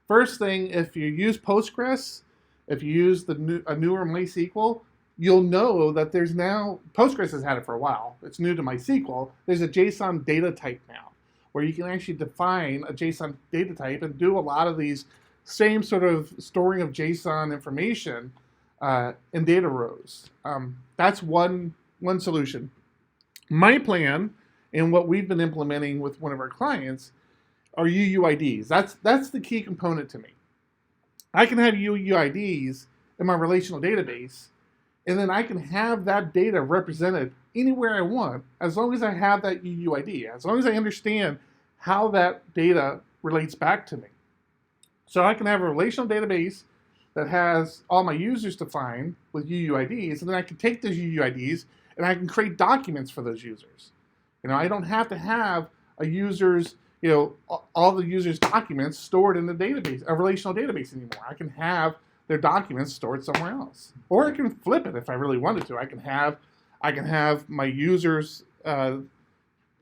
First thing, if you use Postgres, if you use a newer MySQL, you'll know that there's now, Postgres has had it for a while. It's new to MySQL. There's a JSON data type now, where you can actually define a JSON data type and do a lot of these same sort of storing of JSON information in data rows. That's one solution. My plan, and what we've been implementing with one of our clients, are UUIDs. That's the key component to me. I can have UUIDs in my relational database, and then I can have that data represented anywhere I want, as long as I have that UUID, as long as I understand how that data relates back to me. So I can have a relational database that has all my users defined with UUIDs, and then I can take those UUIDs and I can create documents for those users. I don't have to have a user's, all the users' documents stored in the database, a relational database anymore. I can have their documents stored somewhere else, or I can flip it if I really wanted to. I can have my user's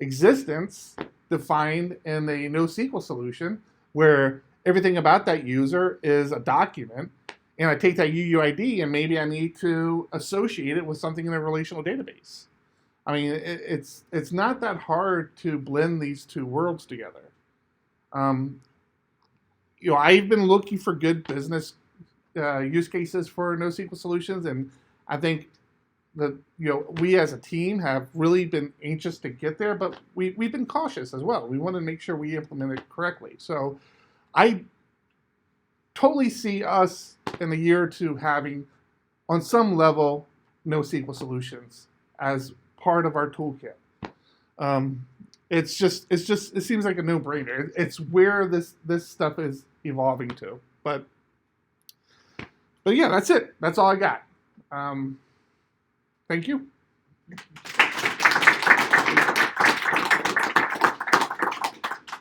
existence defined in a NoSQL solution where everything about that user is a document, and I take that UUID and maybe I need to associate it with something in a relational database. I mean, it's not that hard to blend these two worlds together. I've been looking for good business use cases for NoSQL Solutions, and I think that we as a team have really been anxious to get there, but we've been cautious as well. We want to make sure we implement it correctly. So I totally see us in a year or two having, on some level, NoSQL Solutions as part of our toolkit. It seems like a no-brainer. It's where this stuff is evolving to. But yeah, that's it. That's all I got. Thank you.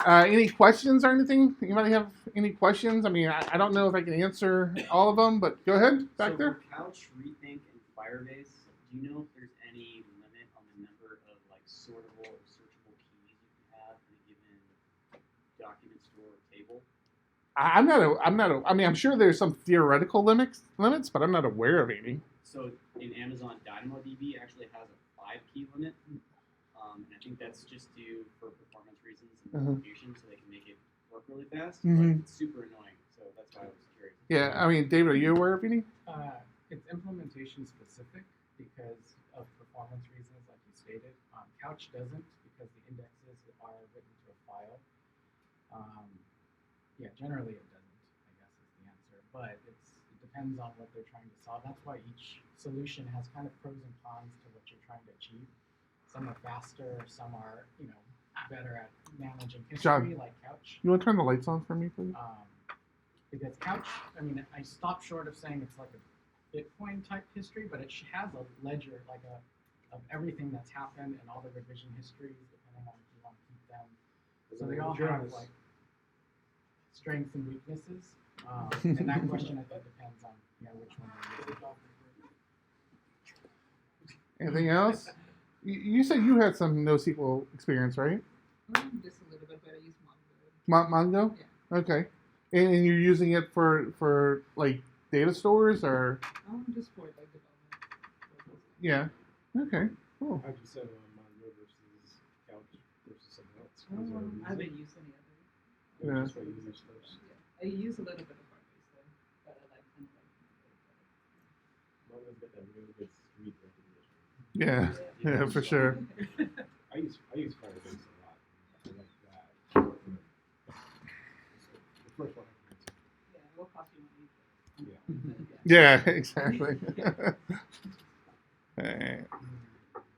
Any questions or anything? Anybody have any questions? I mean, I don't know if I can answer all of them, but go ahead, back there. For Couch, Rethink, and Firebase, do you know if there's any limit on the number of like sortable or searchable keys you can have in a given document store or table? I mean, I'm sure there's some theoretical limits, but I'm not aware of any. So in Amazon, DynamoDB actually has a 5-key limit, and I think that's just due for performance reasons and distribution, so they can make it work really fast. But it's super annoying, so that's why I was curious. Yeah, I mean, David, are you aware of any? It's implementation specific because of performance reasons, like you stated. Couch doesn't because the indexes are written to a file. Yeah, generally it doesn't, I guess is the answer. But it depends on what they're trying to solve. That's why each solution has kind of pros and cons to what you're trying to achieve. Some are faster, some are, better at managing history, John, like Couch. You want to turn the lights on for me, please? Because Couch, I mean, I stopped short of saying it's like a Bitcoin type history, but it has a ledger, like of everything that's happened and all the revision histories, depending on if you want to keep them. So they all have like strengths and weaknesses. And that question, I think, depends on which one you're using. Anything else? You said you had some NoSQL experience, right? Just a little bit, but I use Mongo. Mongo? Yeah. Okay. And you're using it for like data stores or? Just for like development. Yeah. Okay. Cool. How'd you settle on Mongo versus Couch versus something else? I haven't used any other. Yeah. That's what you use first. I use a little bit of Firebase though, but I like kind of like Mongo's got that really good street recognition. Yeah. Yeah, for sure. I use Firebase a lot. I like that. The first one. Yeah, it will cost you money. Yeah. Yeah, exactly.